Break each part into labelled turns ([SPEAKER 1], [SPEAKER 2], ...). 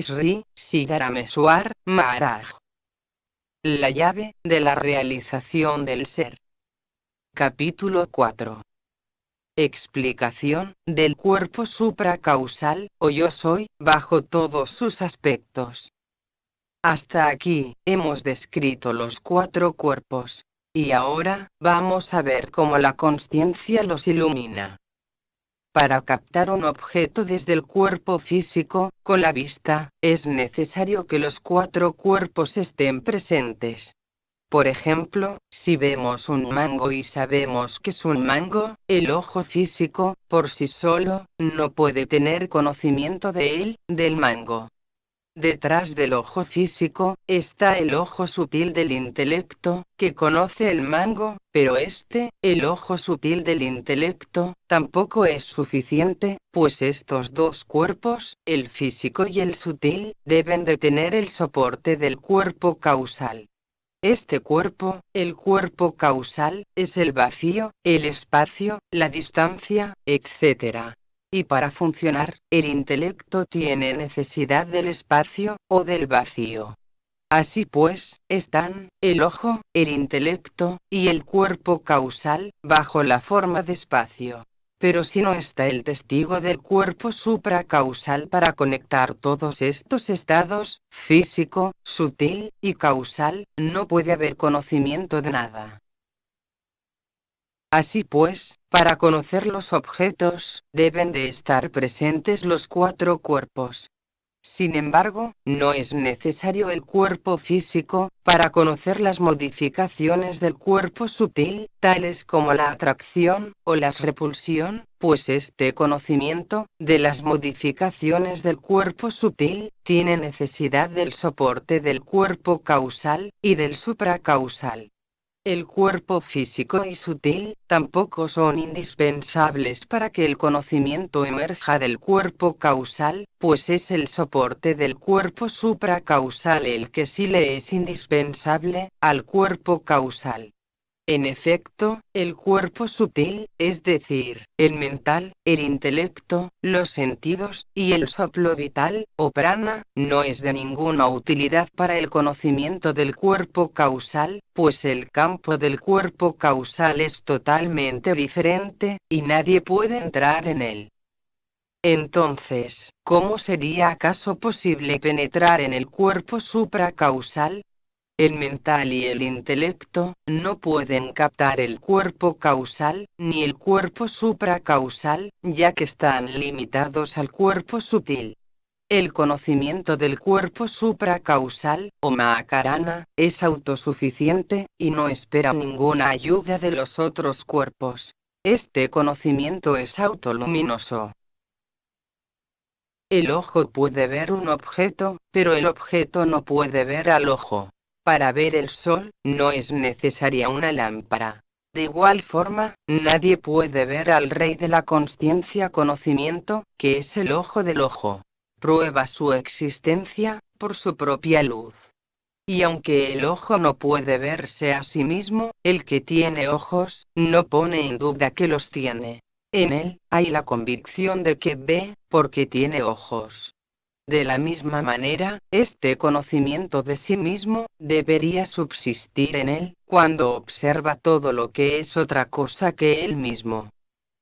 [SPEAKER 1] Sri Siddharameswar Maharaj. La llave de la realización del ser. Capítulo 4. Explicación del cuerpo supracausal, o yo soy, bajo todos sus aspectos. Hasta aquí, hemos descrito los 4 cuerpos. Y ahora, vamos a ver cómo la consciencia los ilumina. Para captar un objeto desde el cuerpo físico, con la vista, es necesario que los 4 cuerpos estén presentes. Por ejemplo, si vemos un mango y sabemos que es un mango, el ojo físico, por sí solo, no puede tener conocimiento de él, del mango. Detrás del ojo físico, está el ojo sutil del intelecto, que conoce el mango, pero el ojo sutil del intelecto, tampoco es suficiente, pues estos 2 cuerpos, el físico y el sutil, deben de tener el soporte del cuerpo causal. Este cuerpo, el cuerpo causal, es el vacío, el espacio, la distancia, etc. Y para funcionar, el intelecto tiene necesidad del espacio, o del vacío. Así pues, están, el ojo, el intelecto, y el cuerpo causal, bajo la forma de espacio. Pero si no está el testigo del cuerpo supracausal para conectar todos estos estados, físico, sutil, y causal, no puede haber conocimiento de nada. Así pues, para conocer los objetos, deben de estar presentes los 4 cuerpos. Sin embargo, no es necesario el cuerpo físico, para conocer las modificaciones del cuerpo sutil, tales como la atracción, o la repulsión, pues este conocimiento, de las modificaciones del cuerpo sutil, tiene necesidad del soporte del cuerpo causal, y del supracausal. El cuerpo físico y sutil, tampoco son indispensables para que el conocimiento emerja del cuerpo causal, pues es el soporte del cuerpo supracausal el que sí le es indispensable, al cuerpo causal. En efecto, el cuerpo sutil, es decir, el mental, el intelecto, los sentidos, y el soplo vital, o prana, no es de ninguna utilidad para el conocimiento del cuerpo causal, pues el campo del cuerpo causal es totalmente diferente, y nadie puede entrar en él. Entonces, ¿cómo sería acaso posible penetrar en el cuerpo supracausal? El mental y el intelecto, no pueden captar el cuerpo causal, ni el cuerpo supracausal, ya que están limitados al cuerpo sutil. El conocimiento del cuerpo supracausal, o Mahakarana, es autosuficiente, y no espera ninguna ayuda de los otros cuerpos. Este conocimiento es autoluminoso. El ojo puede ver un objeto, pero el objeto no puede ver al ojo. Para ver el sol, no es necesaria una lámpara. De igual forma, nadie puede ver al Rey de la Consciencia conocimiento, que es el ojo del ojo. Prueba su existencia, por su propia luz. Y aunque el ojo no puede verse a sí mismo, el que tiene ojos, no pone en duda que los tiene. En él, hay la convicción de que ve, porque tiene ojos. De la misma manera, este conocimiento de sí mismo, debería subsistir en él, cuando observa todo lo que es otra cosa que él mismo.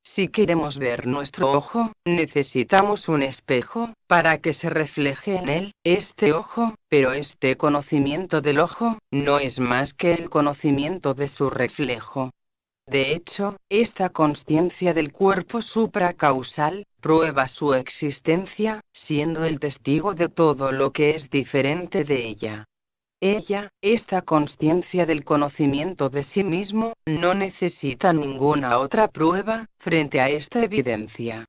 [SPEAKER 1] Si queremos ver nuestro ojo, necesitamos un espejo, para que se refleje en él, este ojo, pero este conocimiento del ojo, no es más que el conocimiento de su reflejo. De hecho, esta consciencia del cuerpo supracausal, prueba su existencia, siendo el testigo de todo lo que es diferente de ella. Esta consciencia del conocimiento de sí mismo, no necesita ninguna otra prueba, frente a esta evidencia.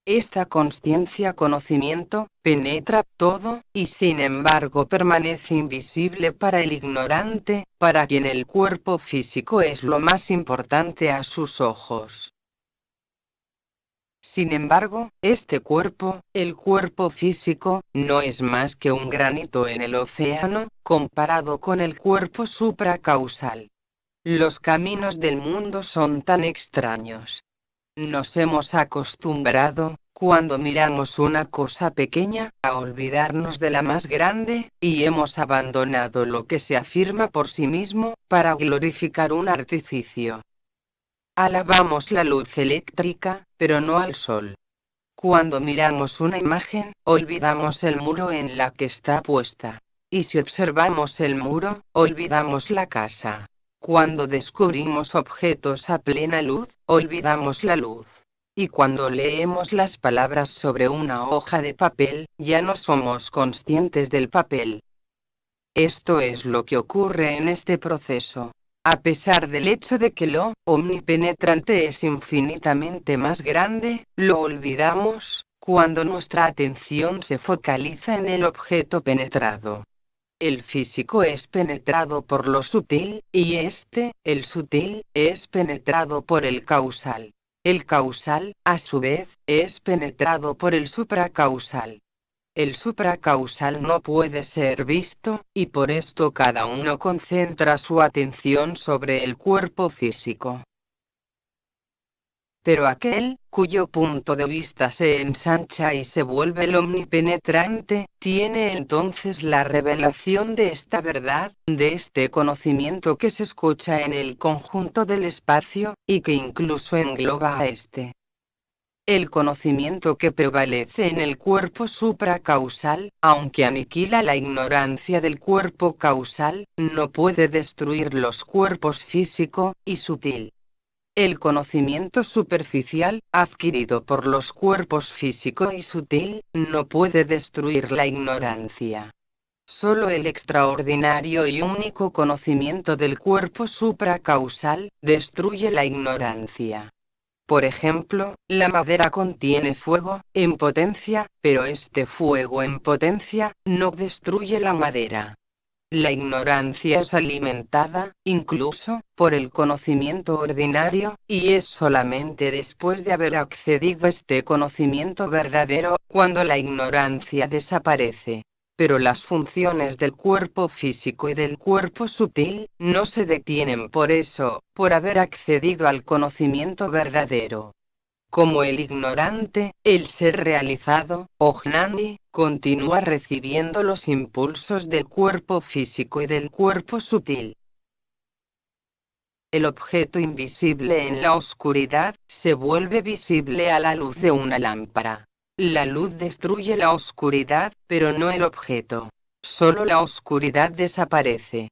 [SPEAKER 1] Esta consciencia conocimiento, penetra todo, y sin embargo permanece invisible para el ignorante, para quien el cuerpo físico es lo más importante a sus ojos. Sin embargo, este cuerpo, el cuerpo físico, no es más que un granito en el océano, comparado con el cuerpo supracausal. Los caminos del mundo son tan extraños. Nos hemos acostumbrado, cuando miramos una cosa pequeña, a olvidarnos de la más grande, y hemos abandonado lo que se afirma por sí mismo, para glorificar un artificio. Alabamos la luz eléctrica, pero no al sol. Cuando miramos una imagen, olvidamos el muro en la que está puesta. Y si observamos el muro, olvidamos la casa. Cuando descubrimos objetos a plena luz, olvidamos la luz. Y cuando leemos las palabras sobre una hoja de papel, ya no somos conscientes del papel. Esto es lo que ocurre en este proceso. A pesar del hecho de que lo omnipenetrante es infinitamente más grande, lo olvidamos, cuando nuestra atención se focaliza en el objeto penetrado. El físico es penetrado por lo sutil, y el sutil, es penetrado por el causal. El causal, a su vez, es penetrado por el supracausal. El supracausal no puede ser visto, y por esto cada uno concentra su atención sobre el cuerpo físico. Pero aquel, cuyo punto de vista se ensancha y se vuelve el omnipenetrante, tiene entonces la revelación de esta verdad, de este conocimiento que se escucha en el conjunto del espacio, y que incluso engloba a este. El conocimiento que prevalece en el cuerpo supracausal, aunque aniquila la ignorancia del cuerpo causal, no puede destruir los cuerpos físico y sutil. El conocimiento superficial, adquirido por los cuerpos físico y sutil, no puede destruir la ignorancia. Solo el extraordinario y único conocimiento del cuerpo supracausal, destruye la ignorancia. Por ejemplo, la madera contiene fuego, en potencia, pero este fuego en potencia, no destruye la madera. La ignorancia es alimentada, incluso, por el conocimiento ordinario, y es solamente después de haber accedido a este conocimiento verdadero, cuando la ignorancia desaparece. Pero las funciones del cuerpo físico y del cuerpo sutil, no se detienen por eso, por haber accedido al conocimiento verdadero. Como el ignorante, el ser realizado, o Gnani, continúa recibiendo los impulsos del cuerpo físico y del cuerpo sutil. El objeto invisible en la oscuridad, se vuelve visible a la luz de una lámpara. La luz destruye la oscuridad, pero no el objeto. Solo la oscuridad desaparece.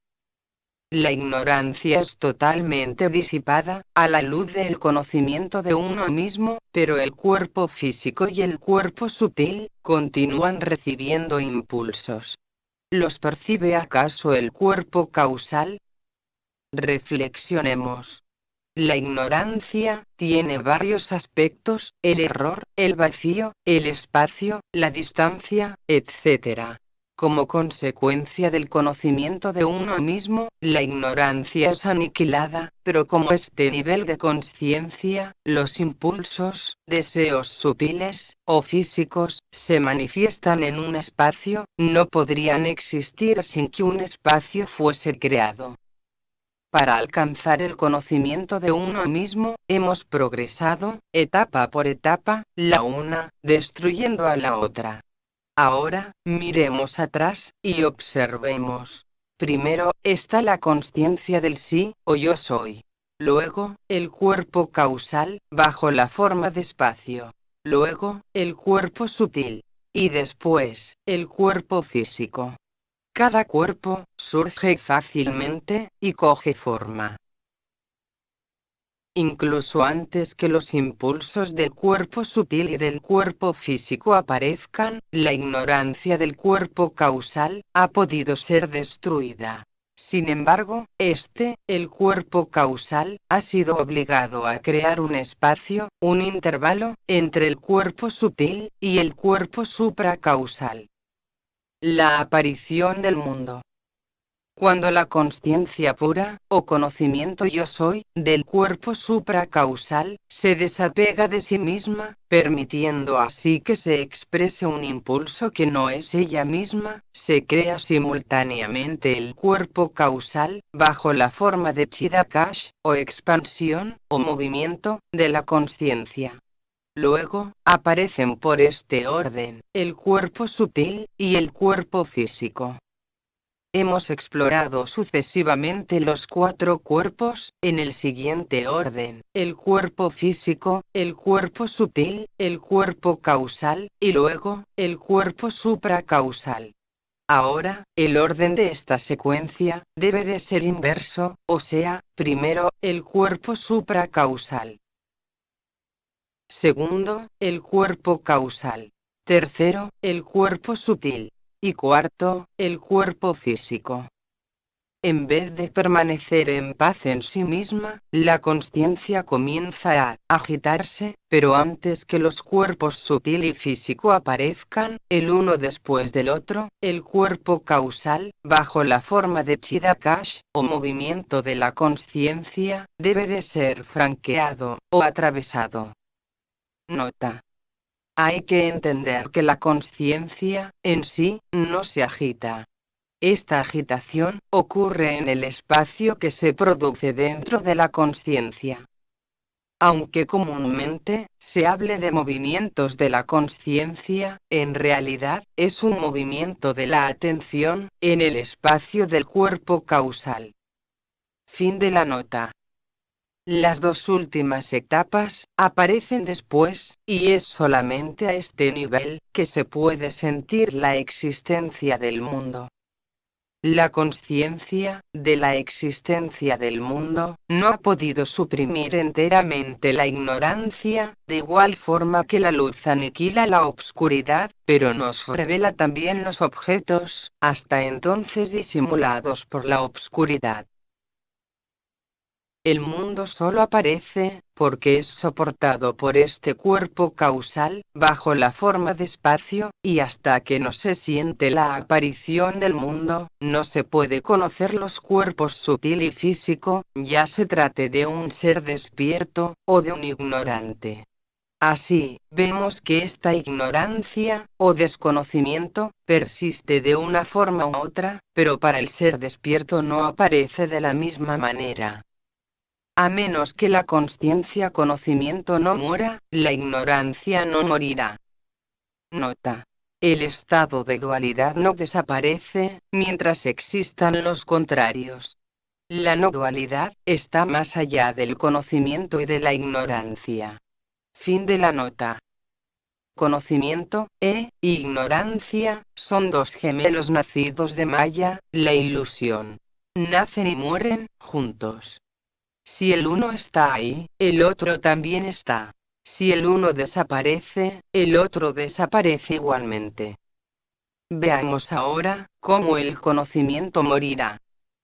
[SPEAKER 1] La ignorancia es totalmente disipada, a la luz del conocimiento de uno mismo, pero el cuerpo físico y el cuerpo sutil, continúan recibiendo impulsos. ¿Los percibe acaso el cuerpo causal? Reflexionemos. La ignorancia tiene varios aspectos: el error, el vacío, el espacio, la distancia, etc. Como consecuencia del conocimiento de uno mismo, la ignorancia es aniquilada, pero como este nivel de conciencia, los impulsos, deseos sutiles, o físicos, se manifiestan en un espacio, no podrían existir sin que un espacio fuese creado. Para alcanzar el conocimiento de uno mismo, hemos progresado, etapa por etapa, la una, destruyendo a la otra. Ahora, miremos atrás, y observemos. Primero, está la consciencia del sí, o yo soy. Luego, el cuerpo causal, bajo la forma de espacio. Luego, el cuerpo sutil. Y después, el cuerpo físico. Cada cuerpo surge fácilmente, y coge forma. Incluso antes que los impulsos del cuerpo sutil y del cuerpo físico aparezcan, la ignorancia del cuerpo causal, ha podido ser destruida. Sin embargo, el cuerpo causal, ha sido obligado a crear un espacio, un intervalo, entre el cuerpo sutil y el cuerpo supracausal. La aparición del mundo. Cuando la consciencia pura, o conocimiento yo soy, del cuerpo supracausal, se desapega de sí misma, permitiendo así que se exprese un impulso que no es ella misma, se crea simultáneamente el cuerpo causal, bajo la forma de Chidakash, o expansión, o movimiento, de la consciencia. Luego, aparecen por este orden, el cuerpo sutil, y el cuerpo físico. Hemos explorado sucesivamente los 4 cuerpos, en el siguiente orden: el cuerpo físico, el cuerpo sutil, el cuerpo causal, y luego, el cuerpo supracausal. Ahora, el orden de esta secuencia, debe de ser inverso, o sea, primero, el cuerpo supracausal. Segundo, el cuerpo causal. Tercero, el cuerpo sutil. Y cuarto, el cuerpo físico. En vez de permanecer en paz en sí misma, la consciencia comienza a agitarse, pero antes que los cuerpos sutil y físico aparezcan, el uno después del otro, el cuerpo causal, bajo la forma de Chidakash, o movimiento de la consciencia, debe de ser franqueado, o atravesado. Nota: hay que entender que la consciencia, en sí, no se agita. Esta agitación ocurre en el espacio que se produce dentro de la consciencia. Aunque comúnmente se hable de movimientos de la consciencia, en realidad es un movimiento de la atención en el espacio del cuerpo causal. Fin de la nota. Las 2 últimas etapas aparecen después, y es solamente a este nivel que se puede sentir la existencia del mundo. La consciencia de la existencia del mundo no ha podido suprimir enteramente la ignorancia, de igual forma que la luz aniquila la obscuridad, pero nos revela también los objetos, hasta entonces disimulados por la obscuridad. El mundo solo aparece, porque es soportado por este cuerpo causal, bajo la forma de espacio, y hasta que no se siente la aparición del mundo, no se puede conocer los cuerpos sutil y físico, ya se trate de un ser despierto, o de un ignorante. Así, vemos que esta ignorancia, o desconocimiento, persiste de una forma u otra, pero para el ser despierto no aparece de la misma manera. A menos que la consciencia conocimiento no muera, la ignorancia no morirá. Nota: el estado de dualidad no desaparece, mientras existan los contrarios. La no dualidad está más allá del conocimiento y de la ignorancia. Fin de la nota. Conocimiento e ignorancia son 2 gemelos nacidos de Maya, la ilusión. Nacen y mueren juntos. Si el uno está ahí, el otro también está. Si el uno desaparece, el otro desaparece igualmente. Veamos ahora cómo el conocimiento morirá.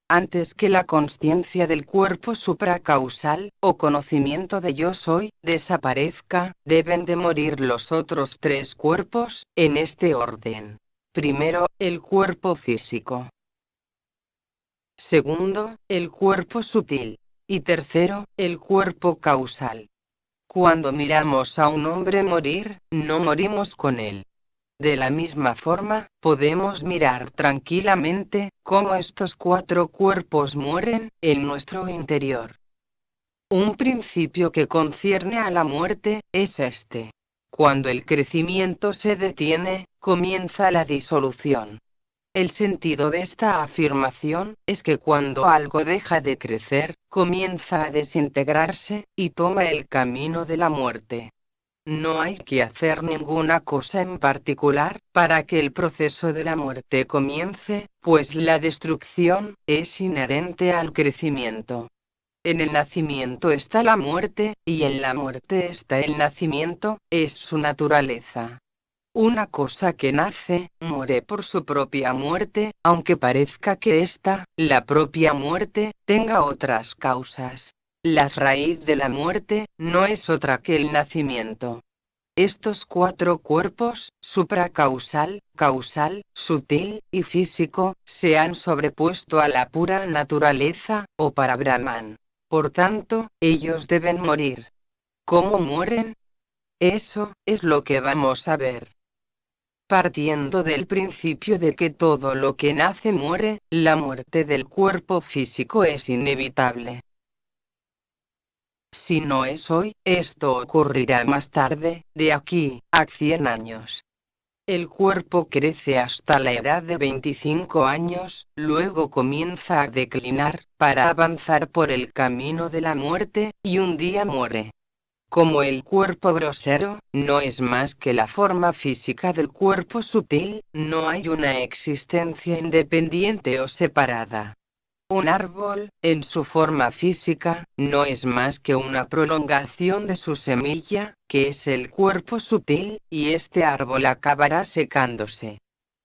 [SPEAKER 1] Antes que la consciencia del cuerpo supracausal, o conocimiento de yo soy, desaparezca, deben de morir los otros 3 cuerpos, en este orden. Primero, el cuerpo físico. Segundo, el cuerpo sutil. Y tercero, el cuerpo causal. Cuando miramos a un hombre morir, no morimos con él. De la misma forma, podemos mirar tranquilamente cómo estos 4 cuerpos mueren en nuestro interior. Un principio que concierne a la muerte es este: cuando el crecimiento se detiene, comienza la disolución. El sentido de esta afirmación es que cuando algo deja de crecer, comienza a desintegrarse, y toma el camino de la muerte. No hay que hacer ninguna cosa en particular para que el proceso de la muerte comience, pues la destrucción es inherente al crecimiento. En el nacimiento está la muerte, y en la muerte está el nacimiento, es su naturaleza. Una cosa que nace, muere por su propia muerte, aunque parezca que esta, la propia muerte, tenga otras causas. La raíz de la muerte, no es otra que el nacimiento. estos 4 cuerpos, supracausal, causal, sutil y físico, se han sobrepuesto a la pura naturaleza, o para Brahman. Por tanto, ellos deben morir. ¿Cómo mueren? Eso es lo que vamos a ver. Partiendo del principio de que todo lo que nace muere, la muerte del cuerpo físico es inevitable. Si no es hoy, esto ocurrirá más tarde, de aquí a 100 años. El cuerpo crece hasta la edad de 25 años, luego comienza a declinar, para avanzar por el camino de la muerte, y un día muere. Como el cuerpo grosero, no es más que la forma física del cuerpo sutil, no hay una existencia independiente o separada. Un árbol, en su forma física, no es más que una prolongación de su semilla, que es el cuerpo sutil, y este árbol acabará secándose.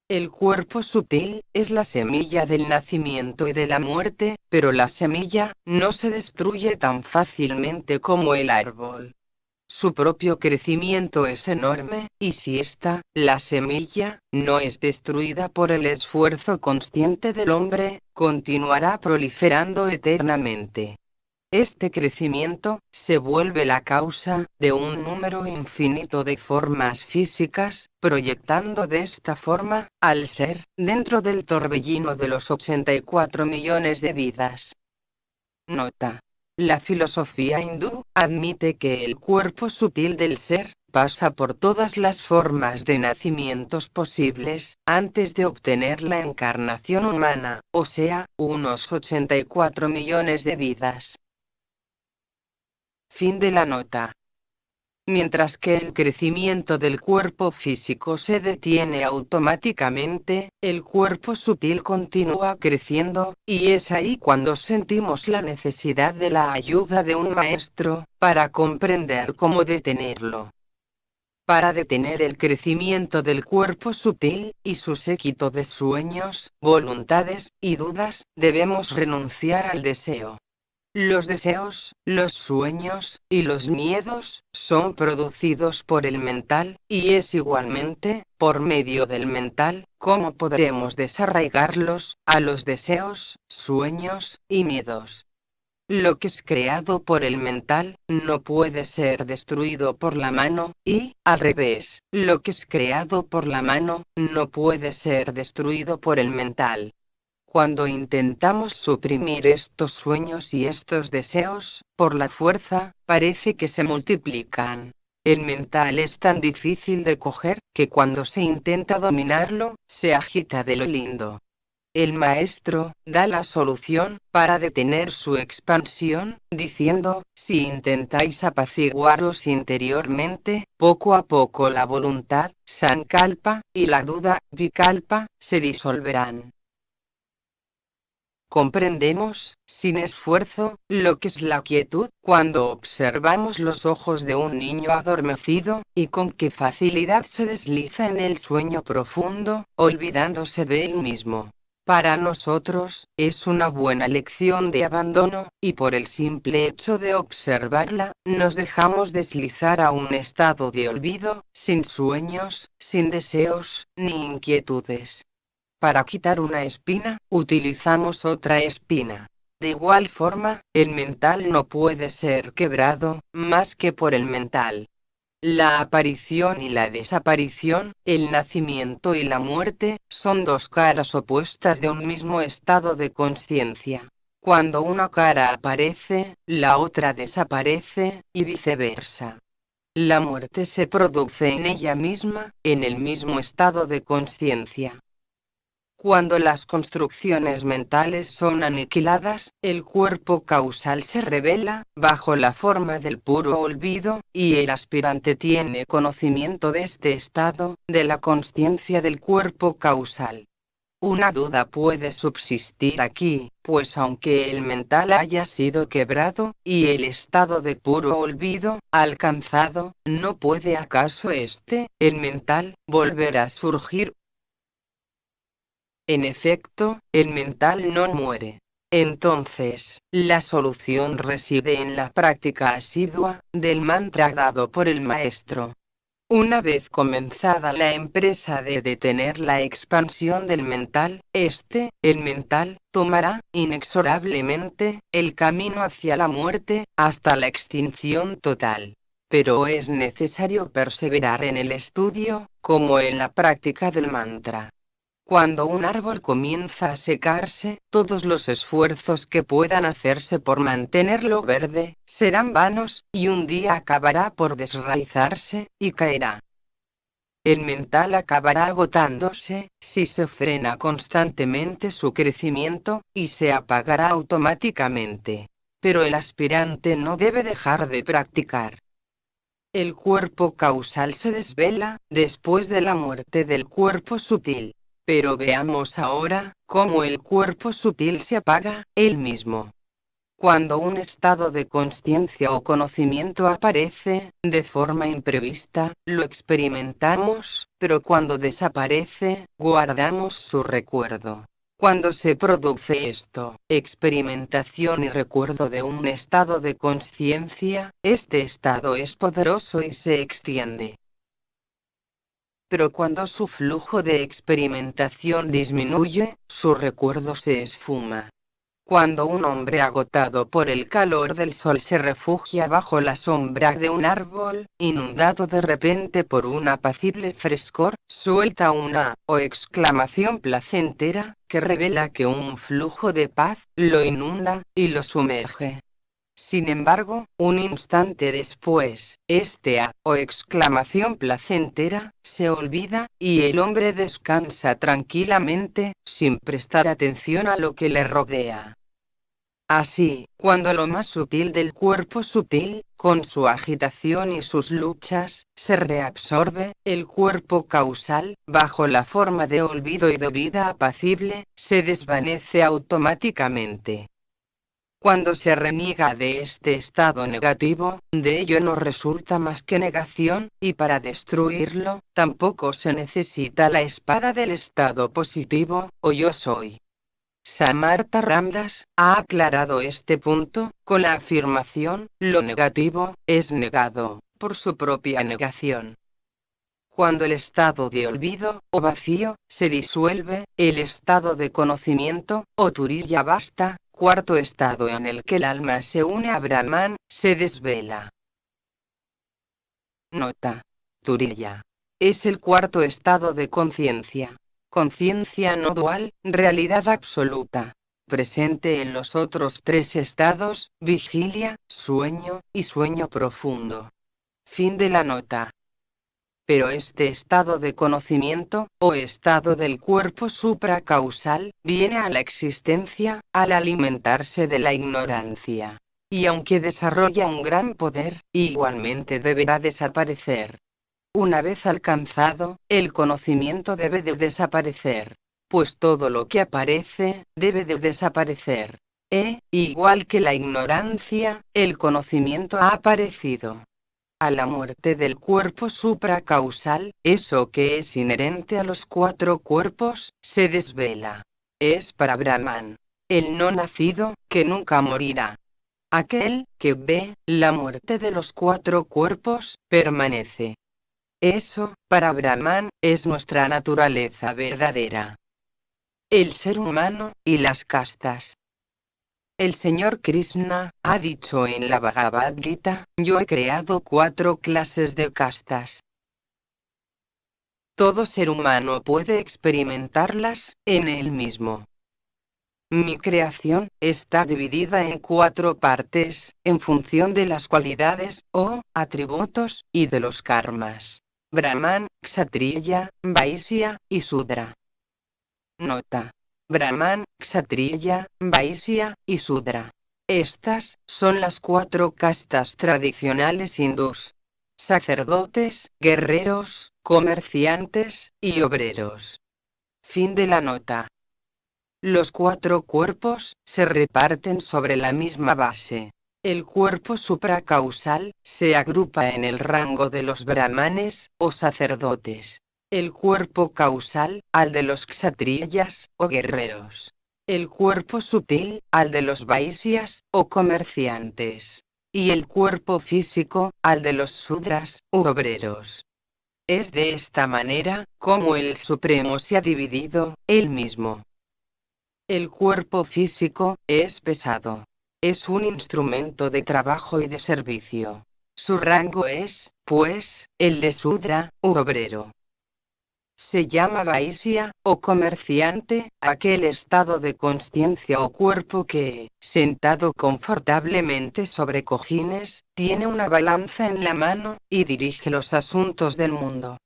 [SPEAKER 1] El cuerpo sutil es la semilla del nacimiento y de la muerte, pero la semilla no se destruye tan fácilmente como el árbol. Su propio crecimiento es enorme, y si la semilla, no es destruida por el esfuerzo consciente del hombre, continuará proliferando eternamente. Este crecimiento se vuelve la causa de un número infinito de formas físicas, proyectando de esta forma al ser dentro del torbellino de los 84 millones de vidas. Nota. La filosofía hindú admite que el cuerpo sutil del ser pasa por todas las formas de nacimientos posibles, antes de obtener la encarnación humana, o sea, unos 84 millones de vidas. Fin de la nota. Mientras que el crecimiento del cuerpo físico se detiene automáticamente, el cuerpo sutil continúa creciendo, y es ahí cuando sentimos la necesidad de la ayuda de un maestro, para comprender cómo detenerlo. Para detener el crecimiento del cuerpo sutil, y su séquito de sueños, voluntades, y dudas, debemos renunciar al deseo. Los deseos, los sueños, y los miedos, son producidos por el mental, y es igualmente, por medio del mental, como podremos desarraigarlos, a los deseos, sueños, y miedos. Lo que es creado por el mental, no puede ser destruido por la mano, y, al revés, lo que es creado por la mano, no puede ser destruido por el mental. Cuando intentamos suprimir estos sueños y estos deseos, por la fuerza, parece que se multiplican. El mental es tan difícil de coger, que cuando se intenta dominarlo, se agita de lo lindo. El maestro da la solución para detener su expansión, diciendo: si intentáis apaciguaros interiormente, poco a poco la voluntad, sankalpa, y la duda, vikalpa, se disolverán. Comprendemos, sin esfuerzo, lo que es la quietud, cuando observamos los ojos de un niño adormecido, y con qué facilidad se desliza en el sueño profundo, olvidándose de él mismo. Para nosotros, es una buena lección de abandono, y por el simple hecho de observarla, nos dejamos deslizar a un estado de olvido, sin sueños, sin deseos, ni inquietudes. Para quitar una espina, utilizamos otra espina. De igual forma, el mental no puede ser quebrado, más que por el mental. La aparición y la desaparición, el nacimiento y la muerte, son dos caras opuestas de un mismo estado de conciencia. Cuando una cara aparece, la otra desaparece, y viceversa. La muerte se produce en ella misma, en el mismo estado de conciencia. Cuando las construcciones mentales son aniquiladas, el cuerpo causal se revela, bajo la forma del puro olvido, y el aspirante tiene conocimiento de este estado, de la consciencia del cuerpo causal. Una duda puede subsistir aquí, pues aunque el mental haya sido quebrado, y el estado de puro olvido, alcanzado, ¿no puede acaso el mental, volver a surgir? En efecto, el mental no muere. Entonces, la solución reside en la práctica asidua del mantra dado por el maestro. Una vez comenzada la empresa de detener la expansión del mental, el mental, tomará, inexorablemente, el camino hacia la muerte, hasta la extinción total. Pero es necesario perseverar en el estudio, como en la práctica del mantra. Cuando un árbol comienza a secarse, todos los esfuerzos que puedan hacerse por mantenerlo verde, serán vanos, y un día acabará por desraizarse, y caerá. El mental acabará agotándose, si se frena constantemente su crecimiento, y se apagará automáticamente. Pero el aspirante no debe dejar de practicar. El cuerpo causal se desvela, después de la muerte del cuerpo sutil. Pero veamos ahora, cómo el cuerpo sutil se apaga, él mismo. Cuando un estado de consciencia o conocimiento aparece, de forma imprevista, lo experimentamos, pero cuando desaparece, guardamos su recuerdo. Cuando se produce esto, experimentación y recuerdo de un estado de consciencia, este estado es poderoso y se extiende. Pero cuando su flujo de experimentación disminuye, su recuerdo se esfuma. Cuando un hombre agotado por el calor del sol se refugia bajo la sombra de un árbol, inundado de repente por un apacible frescor, suelta una exclamación placentera, que revela que un flujo de paz lo inunda y lo sumerge. Sin embargo, un instante después, exclamación placentera, se olvida, y el hombre descansa tranquilamente, sin prestar atención a lo que le rodea. Así, cuando lo más sutil del cuerpo sutil, con su agitación y sus luchas, se reabsorbe, el cuerpo causal, bajo la forma de olvido y de vida apacible, se desvanece automáticamente. Cuando se reniega de este estado negativo, de ello no resulta más que negación, y para destruirlo, tampoco se necesita la espada del estado positivo, o yo soy. Samartha Ramdas ha aclarado este punto, con la afirmación, lo negativo, es negado, por su propia negación. Cuando el estado de olvido, o vacío, se disuelve, el estado de conocimiento, o turiya basta, cuarto estado en el que el alma se une a Brahman, se desvela. Nota. Turiya. Es el cuarto estado de conciencia. Conciencia no dual, realidad absoluta. Presente en los otros tres estados, vigilia, sueño, y sueño profundo. Fin de la nota. Pero este estado de conocimiento, o estado del cuerpo supracausal, viene a la existencia, al alimentarse de la ignorancia. Y aunque desarrolla un gran poder, igualmente deberá desaparecer. Una vez alcanzado, el conocimiento debe de desaparecer. Pues todo lo que aparece, debe de desaparecer. Igual que la ignorancia, el conocimiento ha aparecido. A la muerte del cuerpo supracausal, eso que es inherente a los cuatro cuerpos, se desvela. Es para Brahman, el no nacido, que nunca morirá. Aquel que ve la muerte de los cuatro cuerpos, permanece. Eso, para Brahman, es nuestra naturaleza verdadera. El ser humano, y las castas. El Señor Krishna ha dicho en la Bhagavad Gita, yo he creado 4 clases de castas. Todo ser humano puede experimentarlas, en él mismo. Mi creación, está dividida en 4 partes, en función de las cualidades, o atributos, y de los karmas. Brahman, Kshatriya, Vaishya, y Sudra. Nota. Brahman, Kshatriya, Vaishya, y Sudra. Estas son las 4 castas tradicionales hindús. Sacerdotes, guerreros, comerciantes, y obreros. Fin de la nota. Los 4 cuerpos, se reparten sobre la misma base. El cuerpo supracausal, se agrupa en el rango de los brahmanes, o sacerdotes. El cuerpo causal, al de los kshatriyas, o guerreros. El cuerpo sutil, al de los vaisyas, o comerciantes. Y el cuerpo físico, al de los sudras, u obreros. Es de esta manera como el Supremo se ha dividido él mismo. El cuerpo físico es pesado. Es un instrumento de trabajo y de servicio. Su rango es, pues, el de Sudra, u obrero. Se llama Vaisya, o comerciante, aquel estado de consciencia o cuerpo que, sentado confortablemente sobre cojines, tiene una balanza en la mano, y dirige los asuntos del mundo.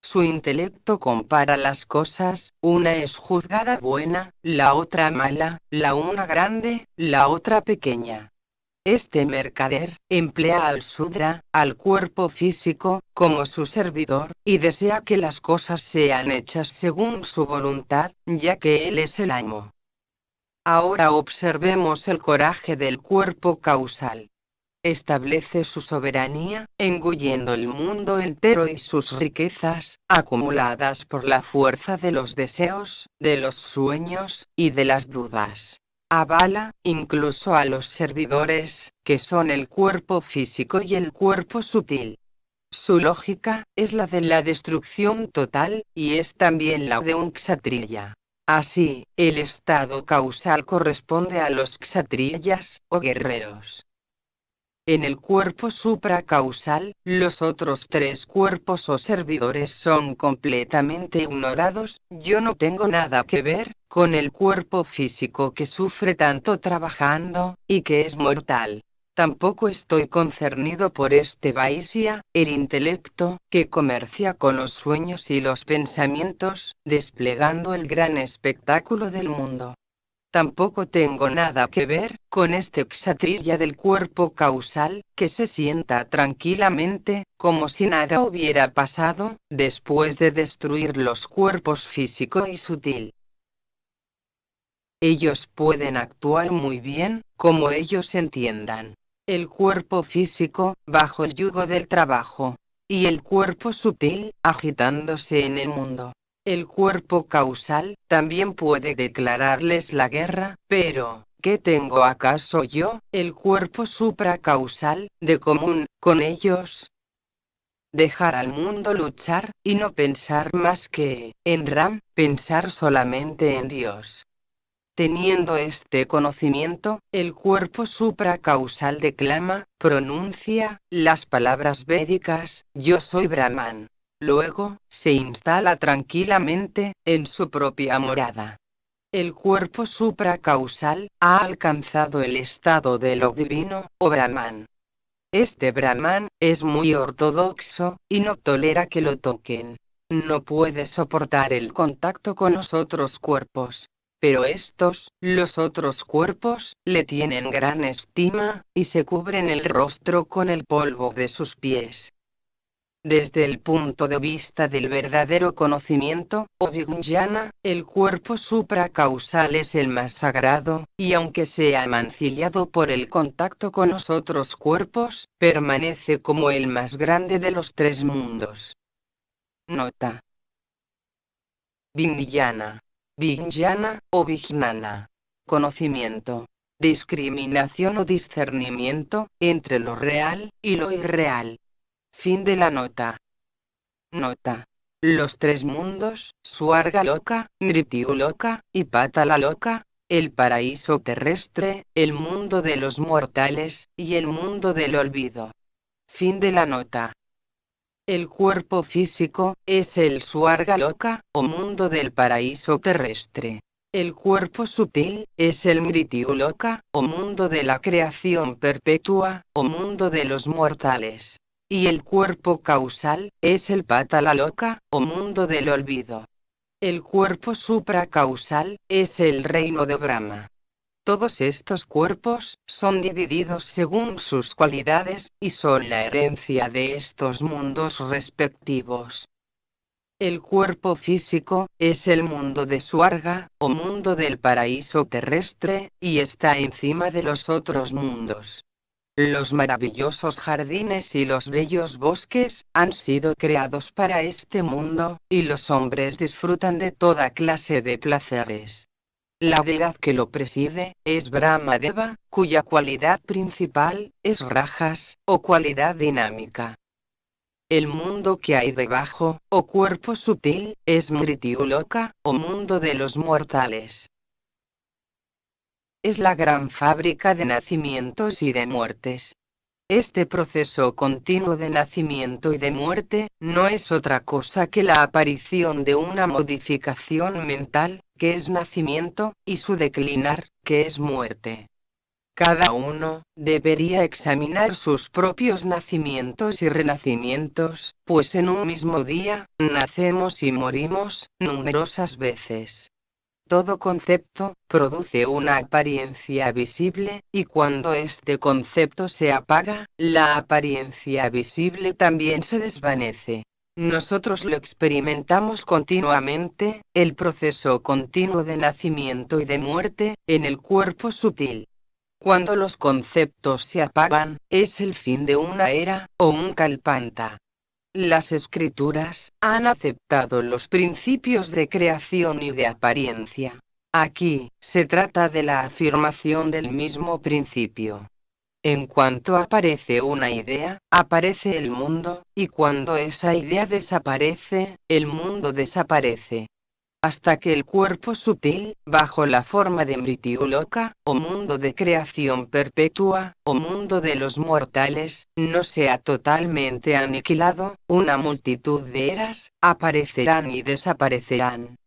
[SPEAKER 1] Su intelecto compara las cosas, una es juzgada buena, la otra mala, la una grande, la otra pequeña. Este mercader emplea al Sudra, al cuerpo físico, como su servidor, y desea que las cosas sean hechas según su voluntad, ya que él es el amo. Ahora observemos el coraje del cuerpo causal. Establece su soberanía, engullendo el mundo entero y sus riquezas, acumuladas por la fuerza de los deseos, de los sueños, y de las dudas. Avala, incluso a los servidores, que son el cuerpo físico y el cuerpo sutil. Su lógica es la de la destrucción total, y es también la de un kshatriya. Así, el estado causal corresponde a los kshatriyas, o guerreros. En el cuerpo supracausal, los otros tres cuerpos o servidores son completamente ignorados. Yo no tengo nada que ver con el cuerpo físico que sufre tanto trabajando, y que es mortal. Tampoco estoy concernido por este Vaisya, el intelecto, que comercia con los sueños y los pensamientos, desplegando el gran espectáculo del mundo. Tampoco tengo nada que ver con este kshatriya del cuerpo causal, que se sienta tranquilamente, como si nada hubiera pasado, después de destruir los cuerpos físico y sutil. Ellos pueden actuar muy bien, como ellos entiendan. El cuerpo físico, bajo el yugo del trabajo, y el cuerpo sutil, agitándose en el mundo. El cuerpo causal también puede declararles la guerra, pero, ¿qué tengo acaso yo, el cuerpo supracausal, de común con ellos? Dejar al mundo luchar, y no pensar más que en Ram, pensar solamente en Dios. Teniendo este conocimiento, el cuerpo supracausal declama, pronuncia, las palabras védicas, yo soy Brahman. Luego, se instala tranquilamente, en su propia morada. El cuerpo supracausal, ha alcanzado el estado de lo divino, o Brahman. Este Brahman, es muy ortodoxo, y no tolera que lo toquen. No puede soportar el contacto con los otros cuerpos. Pero estos, los otros cuerpos, le tienen gran estima, y se cubren el rostro con el polvo de sus pies. Desde el punto de vista del verdadero conocimiento, o vijnana, el cuerpo supracausal es el más sagrado, y aunque sea mancillado por el contacto con los otros cuerpos, permanece como el más grande de los tres mundos. Nota. Vijnana. Vijnana, o vijnana. Conocimiento. Discriminación o discernimiento, entre lo real y lo irreal. Fin de la nota. Nota. Los tres mundos, Swarga Loka, Mrityu Loka, y Patala Loka, el paraíso terrestre, el mundo de los mortales, y el mundo del olvido. Fin de la nota. El cuerpo físico, es el Swarga Loka, o mundo del paraíso terrestre. El cuerpo sutil, es el Mrityu Loka, o mundo de la creación perpetua, o mundo de los mortales. Y el cuerpo causal, es el Patala Loka, o mundo del olvido. El cuerpo supracausal, es el reino de Brahma. Todos estos cuerpos, son divididos según sus cualidades, y son la herencia de estos mundos respectivos. El cuerpo físico, es el mundo de Swarga, o mundo del paraíso terrestre, y está encima de los otros mundos. Los maravillosos jardines y los bellos bosques, han sido creados para este mundo, y los hombres disfrutan de toda clase de placeres. La deidad que lo preside, es Brahmadeva, cuya cualidad principal, es Rajas, o cualidad dinámica. El mundo que hay debajo, o cuerpo sutil, es Mrityuloka, o mundo de los mortales. Es la gran fábrica de nacimientos y de muertes. Este proceso continuo de nacimiento y de muerte, no es otra cosa que la aparición de una modificación mental, que es nacimiento, y su declinar, que es muerte. Cada uno debería examinar sus propios nacimientos y renacimientos, pues en un mismo día, nacemos y morimos, numerosas veces. Todo concepto produce una apariencia visible, y cuando este concepto se apaga, la apariencia visible también se desvanece. Nosotros lo experimentamos continuamente, el proceso continuo de nacimiento y de muerte, en el cuerpo sutil. Cuando los conceptos se apagan, es el fin de una era, o un kalpanta. Las escrituras han aceptado los principios de creación y de apariencia. Aquí, se trata de la afirmación del mismo principio. En cuanto aparece una idea, aparece el mundo, y cuando esa idea desaparece, el mundo desaparece. Hasta que el cuerpo sutil, bajo la forma de Mrityuloka, o mundo de creación perpetua, o mundo de los mortales, no sea totalmente aniquilado, una multitud de eras, aparecerán y desaparecerán.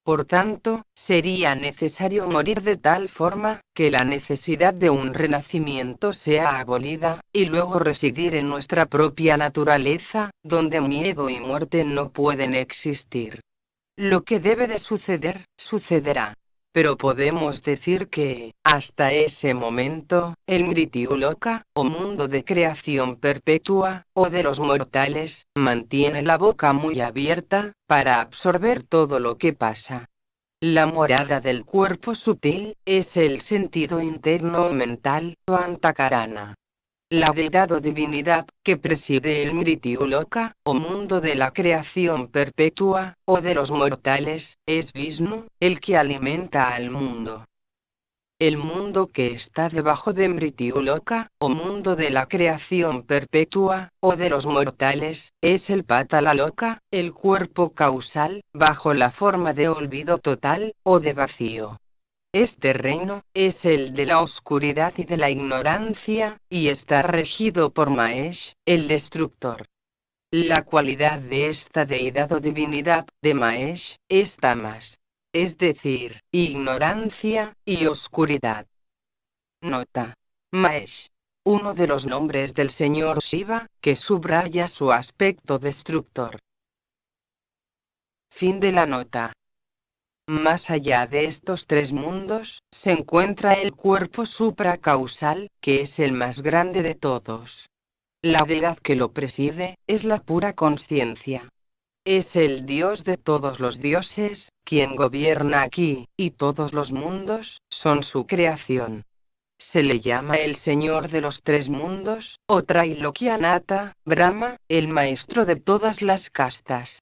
[SPEAKER 1] Por tanto, sería necesario morir de tal forma, que la necesidad de un renacimiento sea abolida, y luego residir en nuestra propia naturaleza, donde miedo y muerte no pueden existir. Lo que debe de suceder, sucederá. Pero podemos decir que, hasta ese momento, el Mrityuloka, o mundo de creación perpetua, o de los mortales, mantiene la boca muy abierta, para absorber todo lo que pasa. La morada del cuerpo sutil, es el sentido interno mental, o antakarana. La deidad o divinidad, que preside el Mrityuloka, o mundo de la creación perpetua, o de los mortales, es Vishnu, el que alimenta al mundo. El mundo que está debajo de Mrityuloka, o mundo de la creación perpetua, o de los mortales, es el Patalaloka, el cuerpo causal, bajo la forma de olvido total, o de vacío. Este reino, es el de la oscuridad y de la ignorancia, y está regido por Mahesh, el destructor. La cualidad de esta deidad o divinidad, de Mahesh, es tamas. Es decir, ignorancia, y oscuridad. Nota. Mahesh. Uno de los nombres del señor Shiva, que subraya su aspecto destructor. Fin de la nota. Más allá de estos tres mundos, se encuentra el cuerpo supracausal, que es el más grande de todos. La deidad que lo preside, es la pura conciencia. Es el Dios de todos los dioses, quien gobierna aquí, y todos los mundos, son su creación. Se le llama el Señor de los tres mundos, o Trailokyanata, Brahma, el maestro de todas las castas.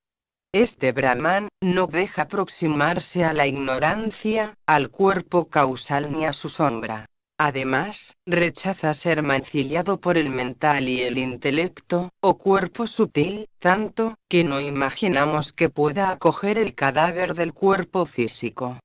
[SPEAKER 1] Este Brahman, no deja aproximarse a la ignorancia, al cuerpo causal ni a su sombra. Además, rechaza ser mancillado por el mental y el intelecto, o cuerpo sutil, tanto, que no imaginamos que pueda acoger el cadáver del cuerpo físico.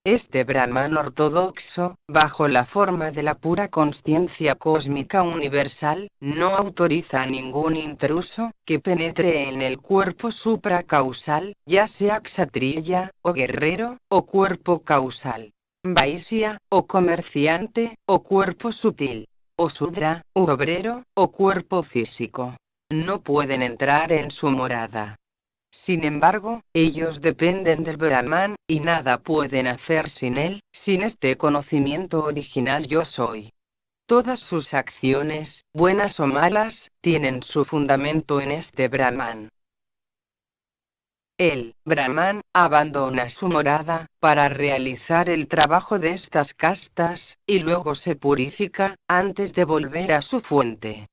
[SPEAKER 1] Este Brahman ortodoxo, bajo la forma de la pura conciencia cósmica universal, no autoriza a ningún intruso, que penetre en el cuerpo supracausal, ya sea kshatriya, o guerrero, o cuerpo causal. Vaisya, o comerciante, o cuerpo sutil. O sudra, u obrero, o cuerpo físico. No pueden entrar en su morada. Sin embargo, ellos dependen del Brahman, y nada pueden hacer sin él, sin este conocimiento original yo soy. Todas sus acciones, buenas o malas, tienen su fundamento en este Brahman. El Brahman abandona su morada, para realizar el trabajo de estas castas, y luego se purifica, antes de volver a su fuente.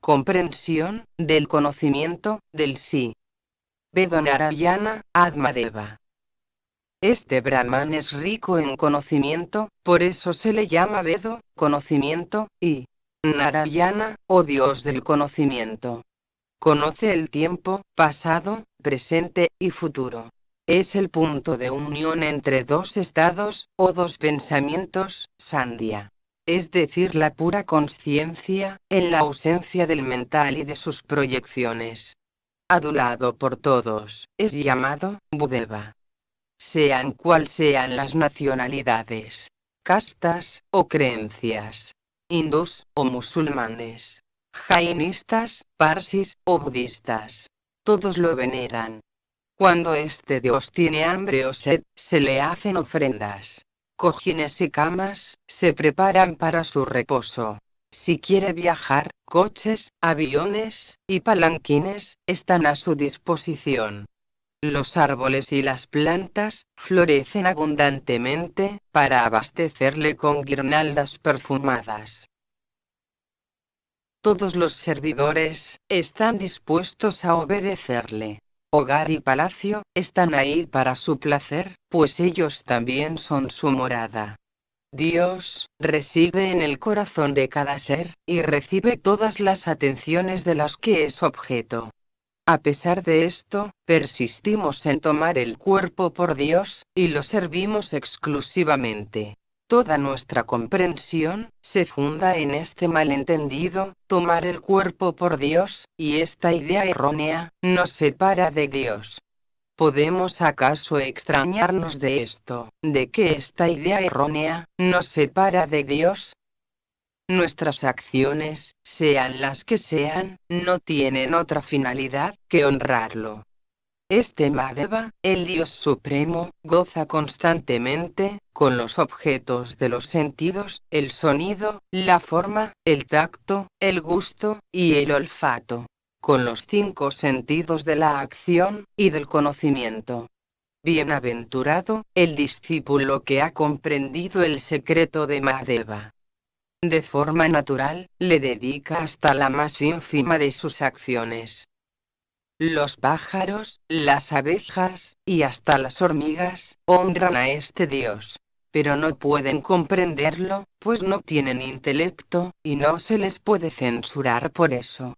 [SPEAKER 1] Comprensión, del conocimiento, del sí. Vedonarayana, Atmadeva. Este Brahman es rico en conocimiento, por eso se le llama Vedo, conocimiento, y Narayana, o Dios del conocimiento. Conoce el tiempo, pasado, presente y futuro. Es el punto de unión entre dos estados, o dos pensamientos, Sandhya. Es decir, la pura conciencia, en la ausencia del mental y de sus proyecciones. Adulado por todos, es llamado Budeva. Sean cual sean las nacionalidades, castas, o creencias, hindús, o musulmanes, jainistas, parsis, o budistas, todos lo veneran. Cuando este dios tiene hambre o sed, se le hacen ofrendas. Cojines y camas, se preparan para su reposo. Si quiere viajar, coches, aviones, y palanquines, están a su disposición. Los árboles y las plantas, florecen abundantemente, para abastecerle con guirnaldas perfumadas. Todos los servidores, están dispuestos a obedecerle. Hogar y palacio, están ahí para su placer, pues ellos también son su morada. Dios, reside en el corazón de cada ser, y recibe todas las atenciones de las que es objeto. A pesar de esto, persistimos en tomar el cuerpo por Dios, y lo servimos exclusivamente. Toda nuestra comprensión, se funda en este malentendido, tomar el cuerpo por Dios, y esta idea errónea, nos separa de Dios. ¿Podemos acaso extrañarnos de esto, de que esta idea errónea, nos separa de Dios? Nuestras acciones, sean las que sean, no tienen otra finalidad que honrarlo. Este Mahadeva, el Dios Supremo, goza constantemente, con los objetos de los sentidos, el sonido, la forma, el tacto, el gusto, y el olfato. Con los 5 sentidos de la acción, y del conocimiento. Bienaventurado, el discípulo que ha comprendido el secreto de Mahadeva. De forma natural, le dedica hasta la más ínfima de sus acciones. Los pájaros, las abejas, y hasta las hormigas, honran a este Dios. Pero no pueden comprenderlo, pues no tienen intelecto, y no se les puede censurar por eso.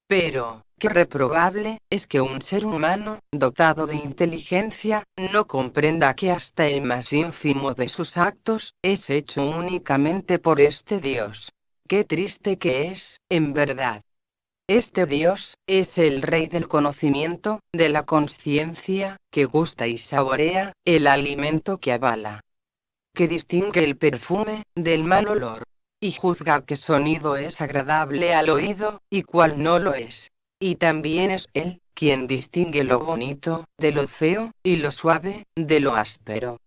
[SPEAKER 1] Pero, qué reprobable, es que un ser humano, dotado de inteligencia, no comprenda que hasta el más ínfimo de sus actos, es hecho únicamente por este Dios. Qué triste que es, en verdad. Este Dios, es el Rey del conocimiento, de la conciencia, que gusta y saborea, el alimento que avala. Que distingue el perfume, del mal olor. Y juzga qué sonido es agradable al oído, y cuál no lo es. Y también es Él, quien distingue lo bonito, de lo feo, y lo suave, de lo áspero.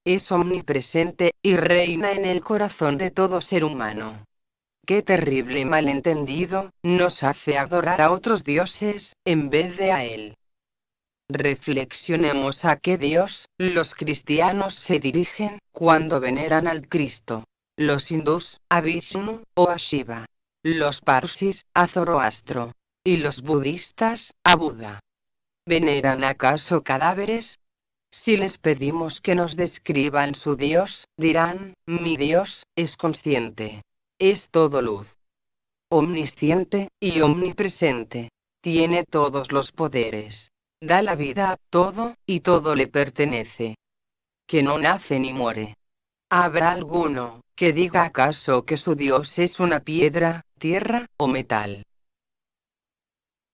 [SPEAKER 1] Es omnipresente, y reina en el corazón de todo ser humano. Qué terrible malentendido, nos hace adorar a otros dioses, en vez de a Él. Reflexionemos a qué Dios, los cristianos se dirigen, cuando veneran al Cristo. Los hindús, a Vishnu, o a Shiva. Los parsis, a Zoroastro. Y los budistas, a Buda. ¿Veneran acaso cadáveres? Si les pedimos que nos describan su Dios, dirán, mi Dios, es consciente. Es todo luz. Omnisciente, y omnipresente. Tiene todos los poderes. Da la vida a todo, y todo le pertenece. Que no nace ni muere. ¿Habrá alguno, que diga acaso que su Dios es una piedra, tierra, o metal?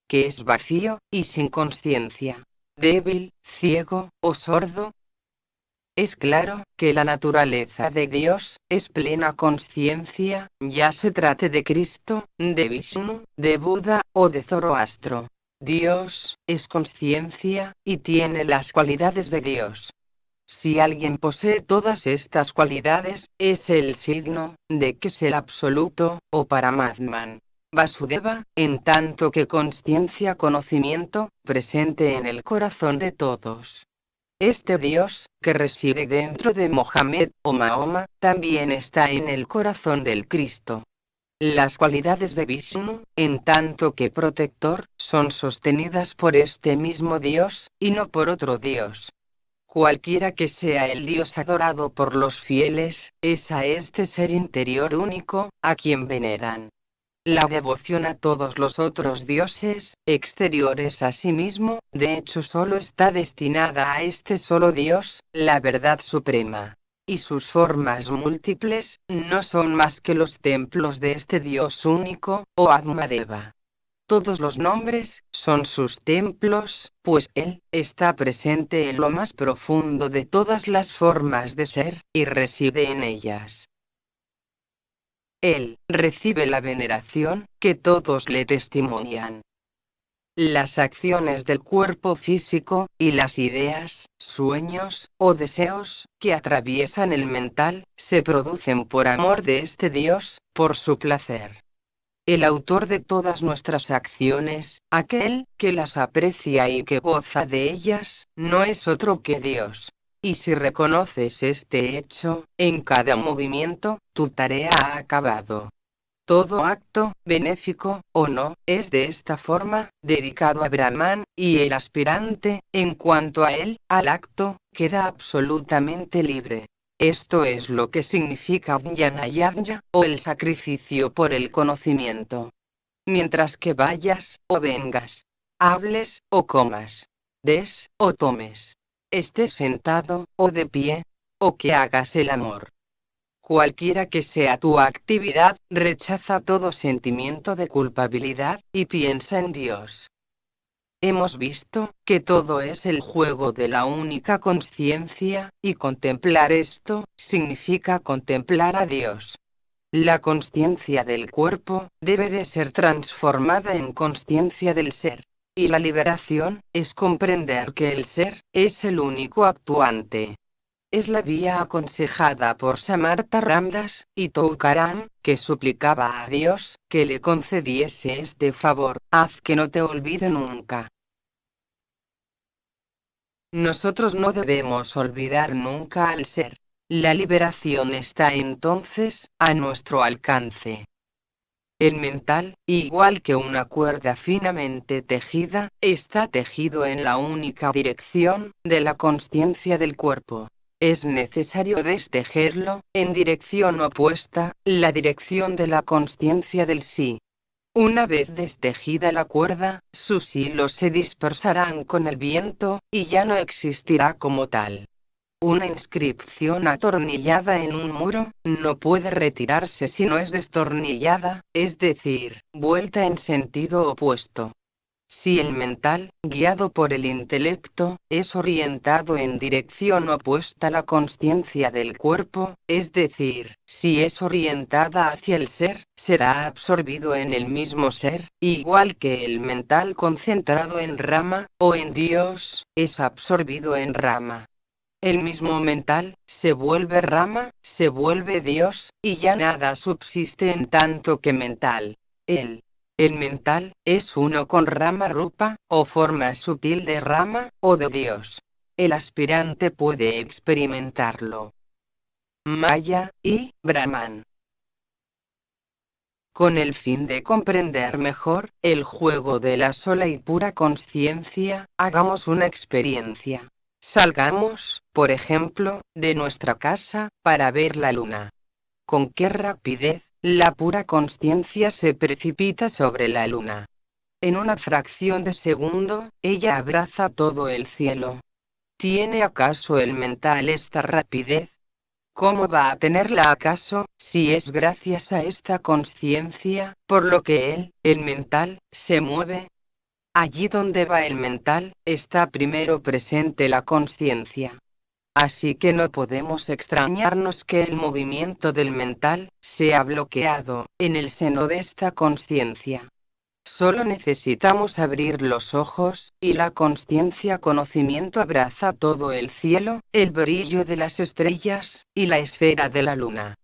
[SPEAKER 1] Que es vacío, y sin conciencia. Débil, ciego, o sordo. Es claro, que la naturaleza de Dios, es plena conciencia, ya se trate de Cristo, de Vishnu, de Buda, o de Zoroastro. Dios, es conciencia, y tiene las cualidades de Dios. Si alguien posee todas estas cualidades, es el signo, de que es el absoluto, o Paramatman. Vasudeva, en tanto que conciencia conocimiento, presente en el corazón de todos. Este Dios, que reside dentro de Mohammed, o Mahoma, también está en el corazón del Cristo. Las cualidades de Vishnu, en tanto que protector, son sostenidas por este mismo Dios, y no por otro Dios. Cualquiera que sea el Dios adorado por los fieles, es a este ser interior único, a quien veneran. La devoción a todos los otros dioses, exteriores a sí mismo, de hecho solo está destinada a este solo Dios, la verdad suprema. Y sus formas múltiples, no son más que los templos de este Dios único, o Atmadeva. Todos los nombres son sus templos, pues Él está presente en lo más profundo de todas las formas de ser, y reside en ellas. Él recibe la veneración que todos le testimonian. Las acciones del cuerpo físico, y las ideas, sueños, o deseos, que atraviesan el mental, se producen por amor de este Dios, por su placer. El autor de todas nuestras acciones, aquel que las aprecia y que goza de ellas, no es otro que Dios. Y si reconoces este hecho, en cada movimiento, tu tarea ha acabado. Todo acto, benéfico o no, es de esta forma, dedicado a Brahman, y el aspirante, en cuanto a él, al acto, queda absolutamente libre. Esto es lo que significa Jnana Yajna, o el sacrificio por el conocimiento. Mientras que vayas, o vengas, hables, o comas, des, o tomes, estés sentado, o de pie, o que hagas el amor. Cualquiera que sea tu actividad, rechaza todo sentimiento de culpabilidad, y piensa en Dios. Hemos visto que todo es el juego de la única consciencia, y contemplar esto, significa contemplar a Dios. La consciencia del cuerpo, debe de ser transformada en consciencia del ser. Y la liberación, es comprender que el ser, es el único actuante. Es la vía aconsejada por Samartha Ramdas, y Toukaram, que suplicaba a Dios, que le concediese este favor: haz que no te olvide nunca. Nosotros no debemos olvidar nunca al ser. La liberación está entonces, a nuestro alcance. El mental, igual que una cuerda finamente tejida, está tejido en la única dirección, de la consciencia del cuerpo. Es necesario destejerlo, en dirección opuesta, la dirección de la consciencia del sí. Una vez destejida la cuerda, sus hilos se dispersarán con el viento, y ya no existirá como tal. Una inscripción atornillada en un muro, no puede retirarse si no es destornillada, es decir, vuelta en sentido opuesto. Si el mental, guiado por el intelecto, es orientado en dirección opuesta a la consciencia del cuerpo, es decir, si es orientada hacia el ser, será absorbido en el mismo ser, igual que el mental concentrado en Rama, o en Dios, es absorbido en Rama. El mismo mental, se vuelve Rama, se vuelve Dios, y ya nada subsiste en tanto que mental. El mental, es uno con Rama Rupa, o forma sutil de Rama, o de Dios. El aspirante puede experimentarlo. Maya, y Brahman. Con el fin de comprender mejor, el juego de la sola y pura consciencia, hagamos una experiencia. Salgamos, por ejemplo, de nuestra casa, para ver la luna. Con qué rapidez, la pura consciencia se precipita sobre la luna. En una fracción de segundo, ella abraza todo el cielo. ¿Tiene acaso el mental esta rapidez? ¿Cómo va a tenerla acaso, si es gracias a esta consciencia, por lo que el mental, se mueve? Allí donde va el mental, está primero presente la consciencia. Así que no podemos extrañarnos que el movimiento del mental, sea bloqueado, en el seno de esta consciencia. Solo necesitamos abrir los ojos, y la consciencia conocimiento abraza todo el cielo, el brillo de las estrellas, y la esfera de la luna.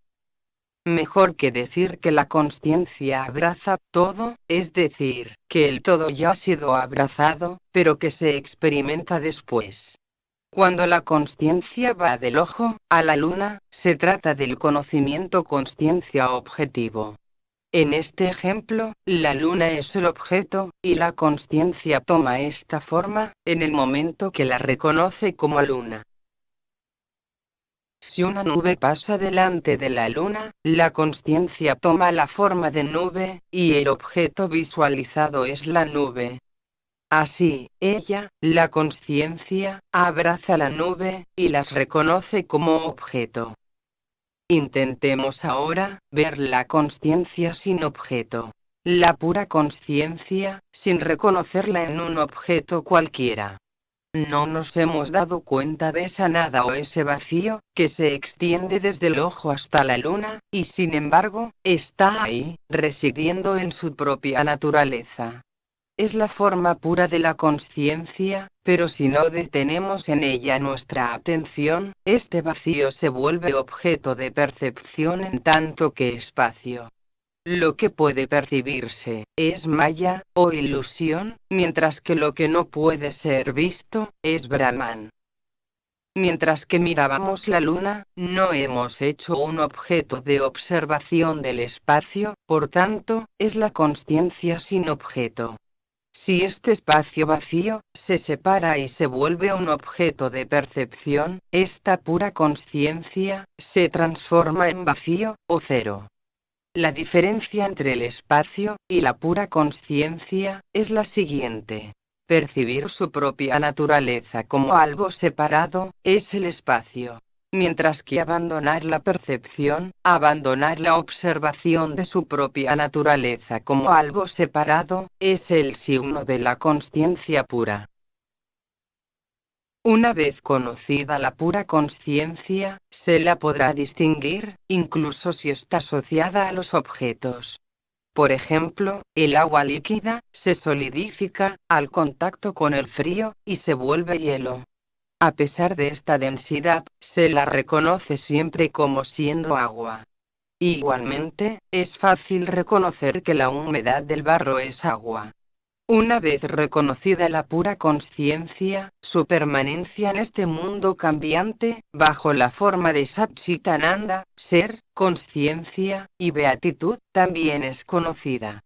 [SPEAKER 1] Mejor que decir que la consciencia abraza todo, es decir, que el todo ya ha sido abrazado, pero que se experimenta después. Cuando la consciencia va del ojo a la luna, se trata del conocimiento consciencia objetivo. En este ejemplo, la luna es el objeto, y la consciencia toma esta forma, en el momento que la reconoce como luna. Si una nube pasa delante de la luna, la consciencia toma la forma de nube, y el objeto visualizado es la nube. Así, ella, la consciencia, abraza la nube, y las reconoce como objeto. Intentemos ahora ver la consciencia sin objeto. La pura consciencia, sin reconocerla en un objeto cualquiera. No nos hemos dado cuenta de esa nada o ese vacío, que se extiende desde el ojo hasta la luna, y sin embargo, está ahí, residiendo en su propia naturaleza. Es la forma pura de la consciencia, pero si no detenemos en ella nuestra atención, este vacío se vuelve objeto de percepción en tanto que espacio. Lo que puede percibirse es maya, o ilusión, mientras que lo que no puede ser visto es Brahman. Mientras que mirábamos la luna, no hemos hecho un objeto de observación del espacio, por tanto, es la consciencia sin objeto. Si este espacio vacío se separa y se vuelve un objeto de percepción, esta pura consciencia se transforma en vacío, o cero. La diferencia entre el espacio y la pura consciencia es la siguiente. Percibir su propia naturaleza como algo separado es el espacio. Mientras que abandonar la percepción, abandonar la observación de su propia naturaleza como algo separado, es el signo de la consciencia pura. Una vez conocida la pura consciencia, se la podrá distinguir, incluso si está asociada a los objetos. Por ejemplo, el agua líquida se solidifica al contacto con el frío, y se vuelve hielo. A pesar de esta densidad, se la reconoce siempre como siendo agua. Igualmente, es fácil reconocer que la humedad del barro es agua. Una vez reconocida la pura consciencia, su permanencia en este mundo cambiante, bajo la forma de Satchitananda, ser, consciencia, y beatitud, también es conocida.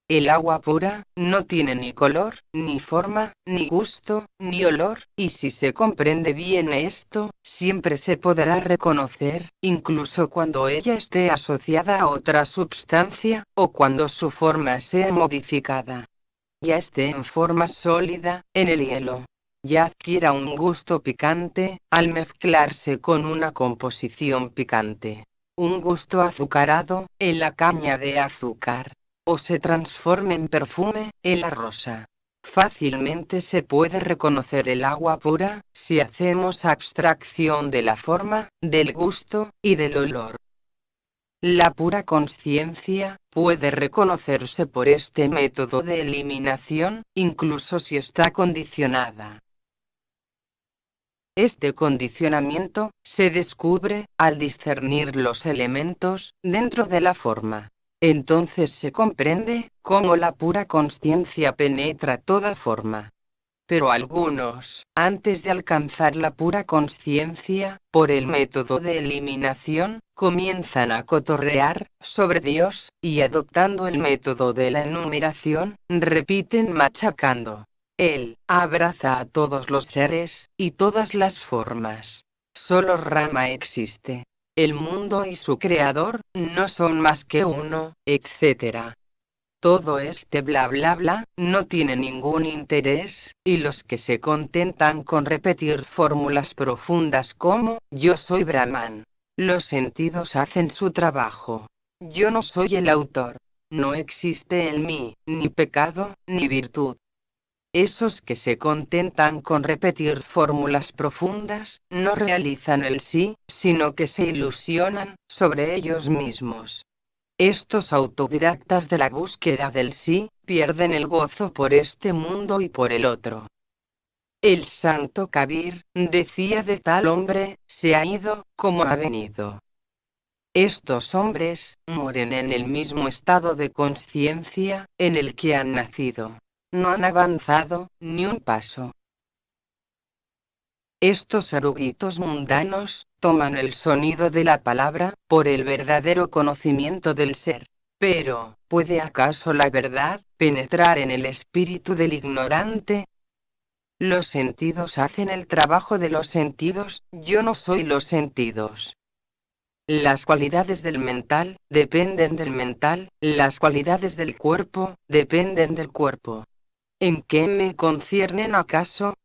[SPEAKER 1] El agua pura, no tiene ni color, ni forma, ni gusto, ni olor, y si se comprende bien esto, siempre se podrá reconocer, incluso cuando ella esté asociada a otra substancia, o cuando su forma sea modificada. Ya esté en forma sólida, en el hielo. Ya adquiera un gusto picante, al mezclarse con una composición picante. Un gusto azucarado, en la caña de azúcar. O se transforme en perfume, en la rosa. Fácilmente se puede reconocer el agua pura, si hacemos abstracción de la forma, del gusto, y del olor. La pura consciencia puede reconocerse por este método de eliminación, incluso si está condicionada. Este condicionamiento se descubre al discernir los elementos dentro de la forma. Entonces se comprende cómo la pura consciencia penetra toda forma. Pero algunos, antes de alcanzar la pura consciencia, por el método de eliminación, comienzan a cotorrear sobre Dios, y adoptando el método de la enumeración, repiten machacando. Él abraza a todos los seres, y todas las formas. Solo Rama existe. El mundo y su creador, no son más que uno, etc. Todo este bla bla bla, no tiene ningún interés, y los que se contentan con repetir fórmulas profundas como, yo soy Brahman. Los sentidos hacen su trabajo. Yo no soy el autor. No existe en mí, ni pecado, ni virtud. Esos que se contentan con repetir fórmulas profundas, no realizan el sí, sino que se ilusionan sobre ellos mismos. Estos autodidactas de la búsqueda del sí, pierden el gozo por este mundo y por el otro. El santo Kabir decía de tal hombre, se ha ido, como ha venido. Estos hombres mueren en el mismo estado de conciencia en el que han nacido. No han avanzado ni un paso. Estos eruditos mundanos toman el sonido de la palabra por el verdadero conocimiento del ser. Pero, ¿puede acaso la verdad penetrar en el espíritu del ignorante? Los sentidos hacen el trabajo de los sentidos, yo no soy los sentidos. Las cualidades del mental dependen del mental, las cualidades del cuerpo dependen del cuerpo. ¿En qué me conciernen acaso?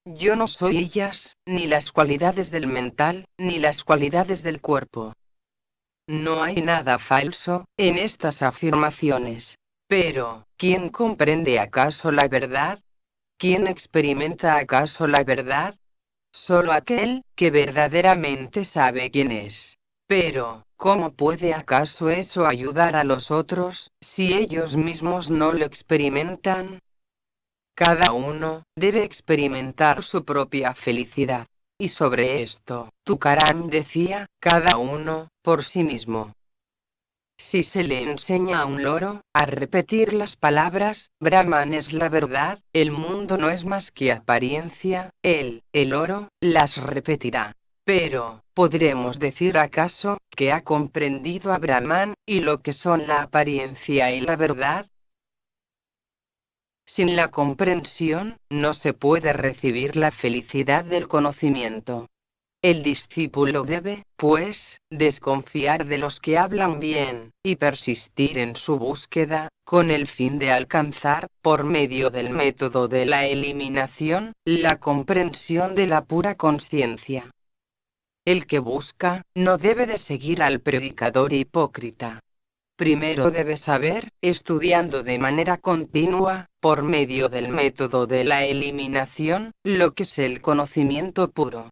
[SPEAKER 1] Yo no soy ellas, ni las cualidades del mental, ni las cualidades del cuerpo. No hay nada falso en estas afirmaciones. Pero, ¿quién comprende acaso la verdad? ¿Quién experimenta acaso la verdad? Solo aquel que verdaderamente sabe quién es. Pero, ¿cómo puede acaso eso ayudar a los otros, si ellos mismos no lo experimentan? Cada uno debe experimentar su propia felicidad. Y sobre esto, Tukaram decía, cada uno, por sí mismo. Si se le enseña a un loro a repetir las palabras, Brahman es la verdad, el mundo no es más que apariencia, el loro, las repetirá. Pero, ¿podremos decir acaso que ha comprendido a Brahman y lo que son la apariencia y la verdad? Sin la comprensión, no se puede recibir la felicidad del conocimiento. El discípulo debe, pues, desconfiar de los que hablan bien, y persistir en su búsqueda, con el fin de alcanzar, por medio del método de la eliminación, la comprensión de la pura conciencia. El que busca, no debe de seguir al predicador hipócrita. Primero debe saber, estudiando de manera continua, por medio del método de la eliminación, lo que es el conocimiento puro.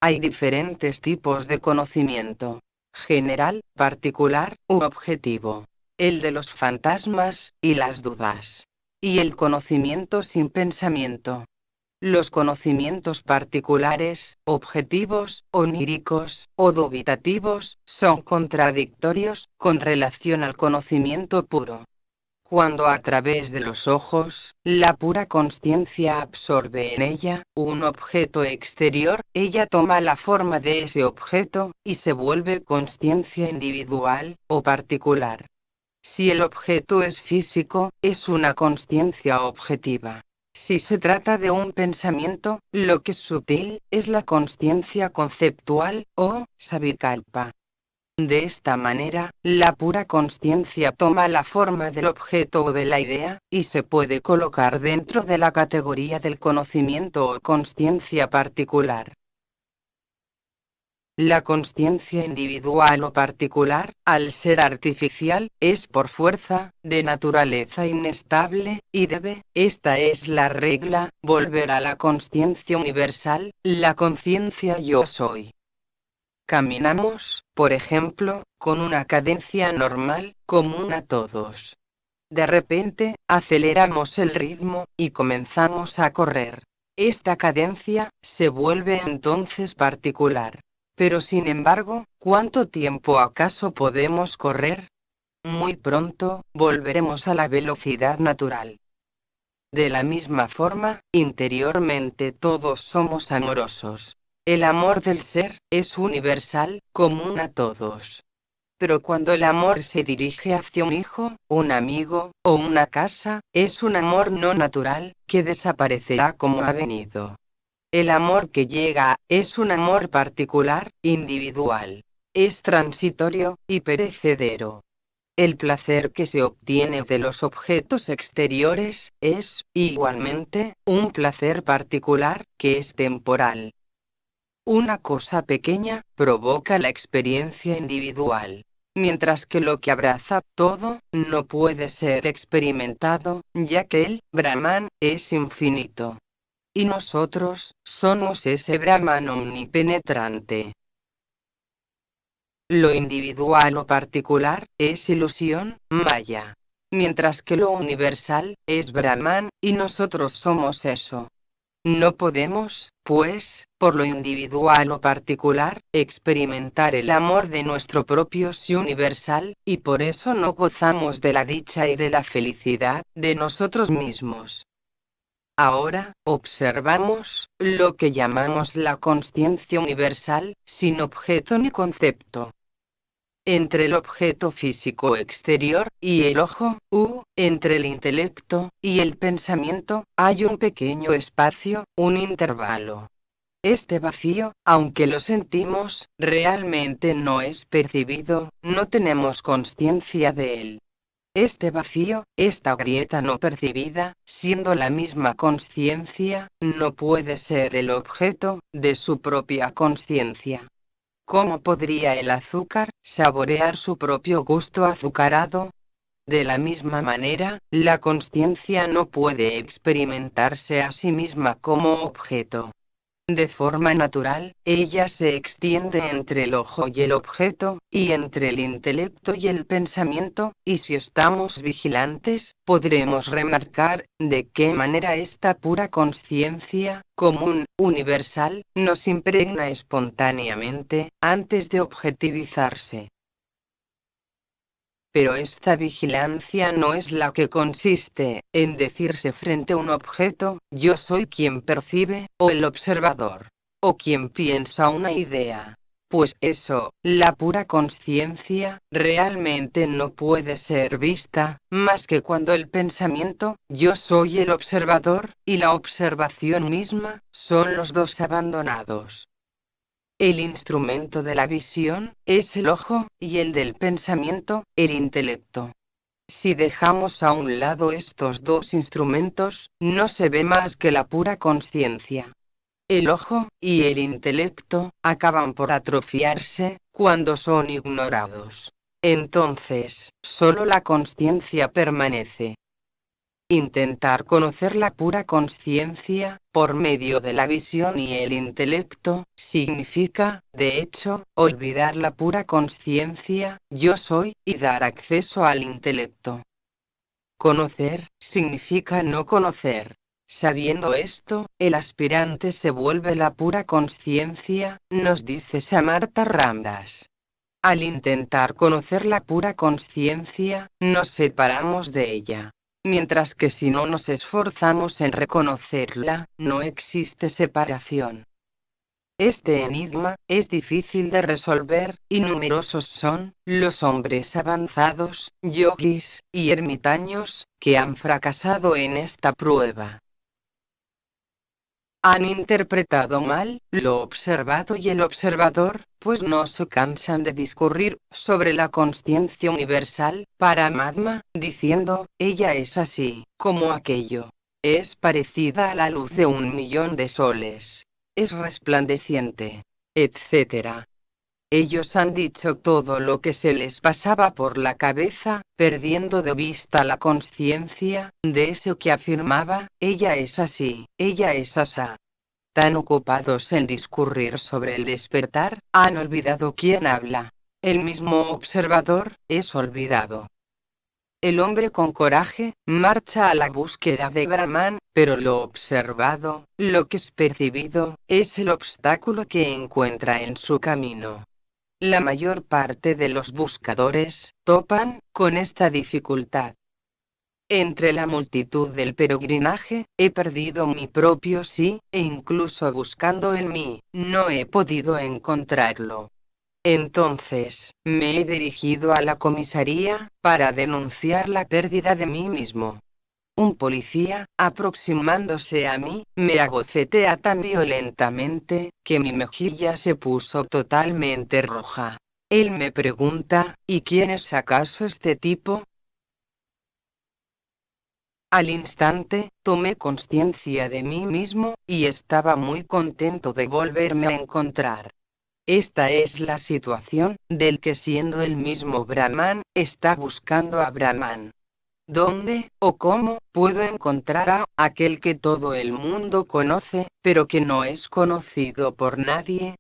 [SPEAKER 1] Hay diferentes tipos de conocimiento: general, particular, u objetivo. El de los fantasmas y las dudas. Y el conocimiento sin pensamiento. Los conocimientos particulares, objetivos, oníricos, o dubitativos, son contradictorios, con relación al conocimiento puro. Cuando a través de los ojos, la pura consciencia absorbe en ella un objeto exterior, ella toma la forma de ese objeto, y se vuelve consciencia individual, o particular. Si el objeto es físico, es una consciencia objetiva. Si se trata de un pensamiento, lo que es sutil, es la consciencia conceptual, o savikalpa. De esta manera, la pura consciencia toma la forma del objeto o de la idea, y se puede colocar dentro de la categoría del conocimiento o consciencia particular. La consciencia individual o particular, al ser artificial, es por fuerza, de naturaleza inestable, y debe, esta es la regla, volver a la consciencia universal, la conciencia yo soy. Caminamos, por ejemplo, con una cadencia normal, común a todos. De repente, aceleramos el ritmo, y comenzamos a correr. Esta cadencia se vuelve entonces particular. Pero sin embargo, ¿cuánto tiempo acaso podemos correr? Muy pronto, volveremos a la velocidad natural. De la misma forma, interiormente todos somos amorosos. El amor del ser es universal, común a todos. Pero cuando el amor se dirige hacia un hijo, un amigo, o una casa, es un amor no natural, que desaparecerá como ha venido. El amor que llega, es un amor particular, individual. Es transitorio, y perecedero. El placer que se obtiene de los objetos exteriores, es, igualmente, un placer particular, que es temporal. Una cosa pequeña, provoca la experiencia individual. Mientras que lo que abraza todo, no puede ser experimentado, ya que el Brahman es infinito. Y nosotros, somos ese Brahman omnipenetrante. Lo individual o particular, es ilusión, maya. Mientras que lo universal, es Brahman, y nosotros somos eso. No podemos, pues, por lo individual o particular, experimentar el amor de nuestro propio sí universal, y por eso no gozamos de la dicha y de la felicidad, de nosotros mismos. Ahora, observamos, lo que llamamos la consciencia universal, sin objeto ni concepto. Entre el objeto físico exterior y el ojo, entre el intelecto y el pensamiento, hay un pequeño espacio, un intervalo. Este vacío, aunque lo sentimos, realmente no es percibido, no tenemos consciencia de él. Este vacío, esta grieta no percibida, siendo la misma consciencia, no puede ser el objeto de su propia consciencia. ¿Cómo podría el azúcar saborear su propio gusto azucarado? De la misma manera, la consciencia no puede experimentarse a sí misma como objeto. De forma natural, ella se extiende entre el ojo y el objeto, y entre el intelecto y el pensamiento, y si estamos vigilantes, podremos remarcar de qué manera esta pura conciencia, común, universal, nos impregna espontáneamente, antes de objetivizarse. Pero esta vigilancia no es la que consiste en decirse frente a un objeto, yo soy quien percibe, o el observador, o quien piensa una idea. Pues eso, la pura conciencia, realmente no puede ser vista, más que cuando el pensamiento, yo soy el observador, y la observación misma, son los dos abandonados. El instrumento de la visión es el ojo, y el del pensamiento, el intelecto. Si dejamos a un lado estos dos instrumentos, no se ve más que la pura conciencia. El ojo y el intelecto acaban por atrofiarse cuando son ignorados. Entonces, solo la conciencia permanece. Intentar conocer la pura conciencia, por medio de la visión y el intelecto, significa, de hecho, olvidar la pura conciencia, yo soy, y dar acceso al intelecto. Conocer, significa no conocer. Sabiendo esto, el aspirante se vuelve la pura conciencia, nos dice Samartha Ramdas. Al intentar conocer la pura conciencia, nos separamos de ella. Mientras que si no nos esforzamos en reconocerla, no existe separación. Este enigma es difícil de resolver, y numerosos son los hombres avanzados, yogis y ermitaños, que han fracasado en esta prueba. Han interpretado mal lo observado y el observador, pues no se cansan de discurrir sobre la consciencia universal, Paramatma, diciendo, ella es así, como aquello. Es parecida a la luz de 1.000.000 de soles. Es resplandeciente, etc. Ellos han dicho todo lo que se les pasaba por la cabeza, perdiendo de vista la conciencia de eso que afirmaba, ella es así, ella es asá. Tan ocupados en discurrir sobre el despertar, han olvidado quién habla. El mismo observador es olvidado. El hombre con coraje marcha a la búsqueda de Brahman, pero lo observado, lo que es percibido, es el obstáculo que encuentra en su camino. La mayor parte de los buscadores topan con esta dificultad. Entre la multitud del peregrinaje, he perdido mi propio sí, e incluso buscando el mí, no he podido encontrarlo. Entonces, me he dirigido a la comisaría, para denunciar la pérdida de mí mismo. Un policía, aproximándose a mí, me abofetea tan violentamente, que mi mejilla se puso totalmente roja. Él me pregunta, ¿y quién es acaso este tipo? Al instante, tomé conciencia de mí mismo, y estaba muy contento de volverme a encontrar. Esta es la situación del que siendo el mismo Brahman, está buscando a Brahman. ¿Dónde, o cómo, puedo encontrar a aquel que todo el mundo conoce, pero que no es conocido por nadie?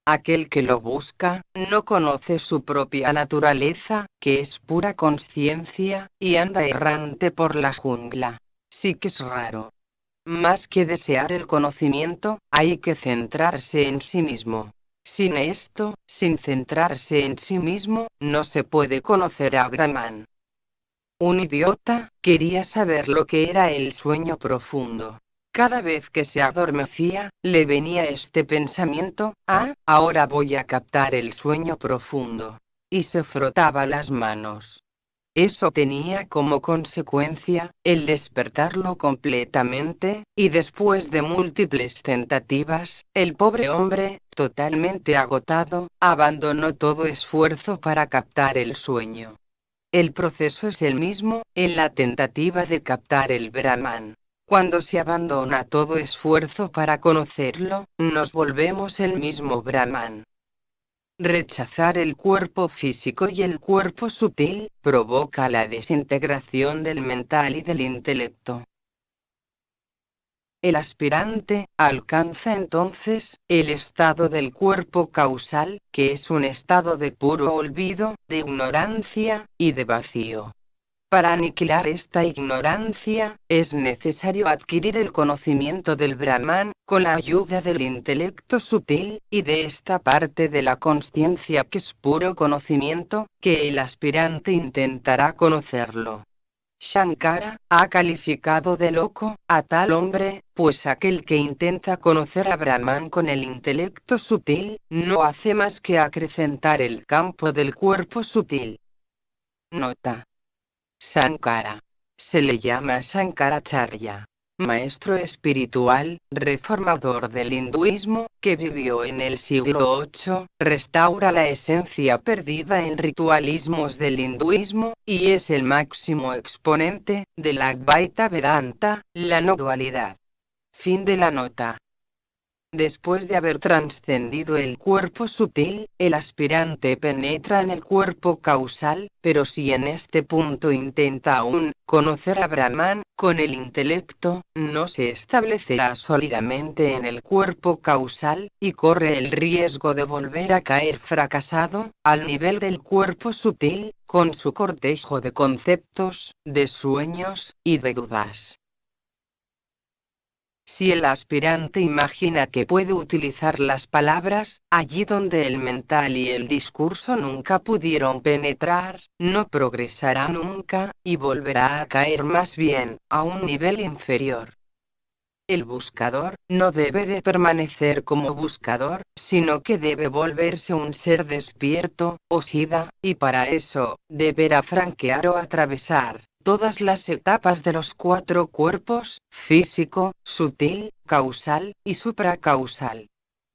[SPEAKER 1] Aquel que lo busca, no conoce su propia naturaleza, que es pura conciencia, y anda errante por la jungla. Sí que es raro. Más que desear el conocimiento, hay que centrarse en sí mismo. Sin esto, sin centrarse en sí mismo, no se puede conocer a Brahman. Un idiota quería saber lo que era el sueño profundo. Cada vez que se adormecía, le venía este pensamiento, ahora voy a captar el sueño profundo. y se frotaba las manos. Eso tenía como consecuencia el despertarlo completamente, y después de múltiples tentativas, el pobre hombre, totalmente agotado, abandonó todo esfuerzo para captar el sueño. El proceso es el mismo, en la tentativa de captar el Brahman. Cuando se abandona todo esfuerzo para conocerlo, nos volvemos el mismo Brahman. Rechazar el cuerpo físico y el cuerpo sutil provoca la desintegración del mental y del intelecto. El aspirante alcanza entonces el estado del cuerpo causal, que es un estado de puro olvido, de ignorancia y de vacío. Para aniquilar esta ignorancia, es necesario adquirir el conocimiento del Brahman, con la ayuda del intelecto sutil, y de esta parte de la consciencia que es puro conocimiento, que el aspirante intentará conocerlo. Shankara ha calificado de loco a tal hombre, pues aquel que intenta conocer a Brahman con el intelecto sutil, no hace más que acrecentar el campo del cuerpo sutil. Nota. Sankara. Se le llama Sankaracharya, maestro espiritual, reformador del hinduismo, que vivió en el siglo VIII, restaura la esencia perdida en ritualismos del hinduismo, y es el máximo exponente del Advaita Vedanta, la no dualidad. Fin de la nota. Después de haber trascendido el cuerpo sutil, el aspirante penetra en el cuerpo causal, pero si en este punto intenta aún conocer a Brahman con el intelecto, no se establecerá sólidamente en el cuerpo causal, y corre el riesgo de volver a caer fracasado, al nivel del cuerpo sutil, con su cortejo de conceptos, de sueños, y de dudas. Si el aspirante imagina que puede utilizar las palabras, allí donde el mental y el discurso nunca pudieron penetrar, no progresará nunca, y volverá a caer más bien, a un nivel inferior. El buscador no debe de permanecer como buscador, sino que debe volverse un ser despierto, o siddha, y para eso, deberá franquear o atravesar todas las etapas de los cuatro cuerpos, físico, sutil, causal, y supracausal.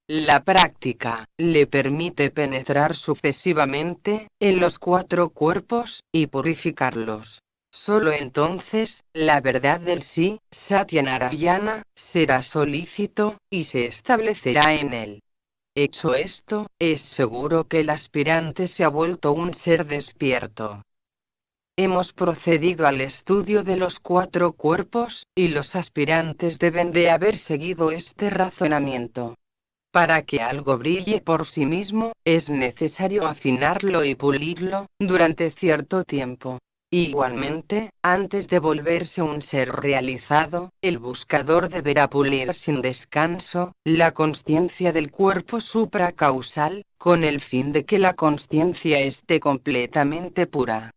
[SPEAKER 1] La práctica le permite penetrar sucesivamente en los cuatro cuerpos y purificarlos. Solo entonces, la verdad del sí, Satyanarayana, será solícito, y se establecerá en él. Hecho esto, es seguro que el aspirante se ha vuelto un ser despierto. Hemos procedido al estudio de los cuatro cuerpos, y los aspirantes deben de haber seguido este razonamiento. Para que algo brille por sí mismo, es necesario afinarlo y pulirlo, durante cierto tiempo. Igualmente, antes de volverse un ser realizado, el buscador deberá pulir sin descanso la consciencia del cuerpo supracausal, con el fin de que la consciencia esté completamente pura.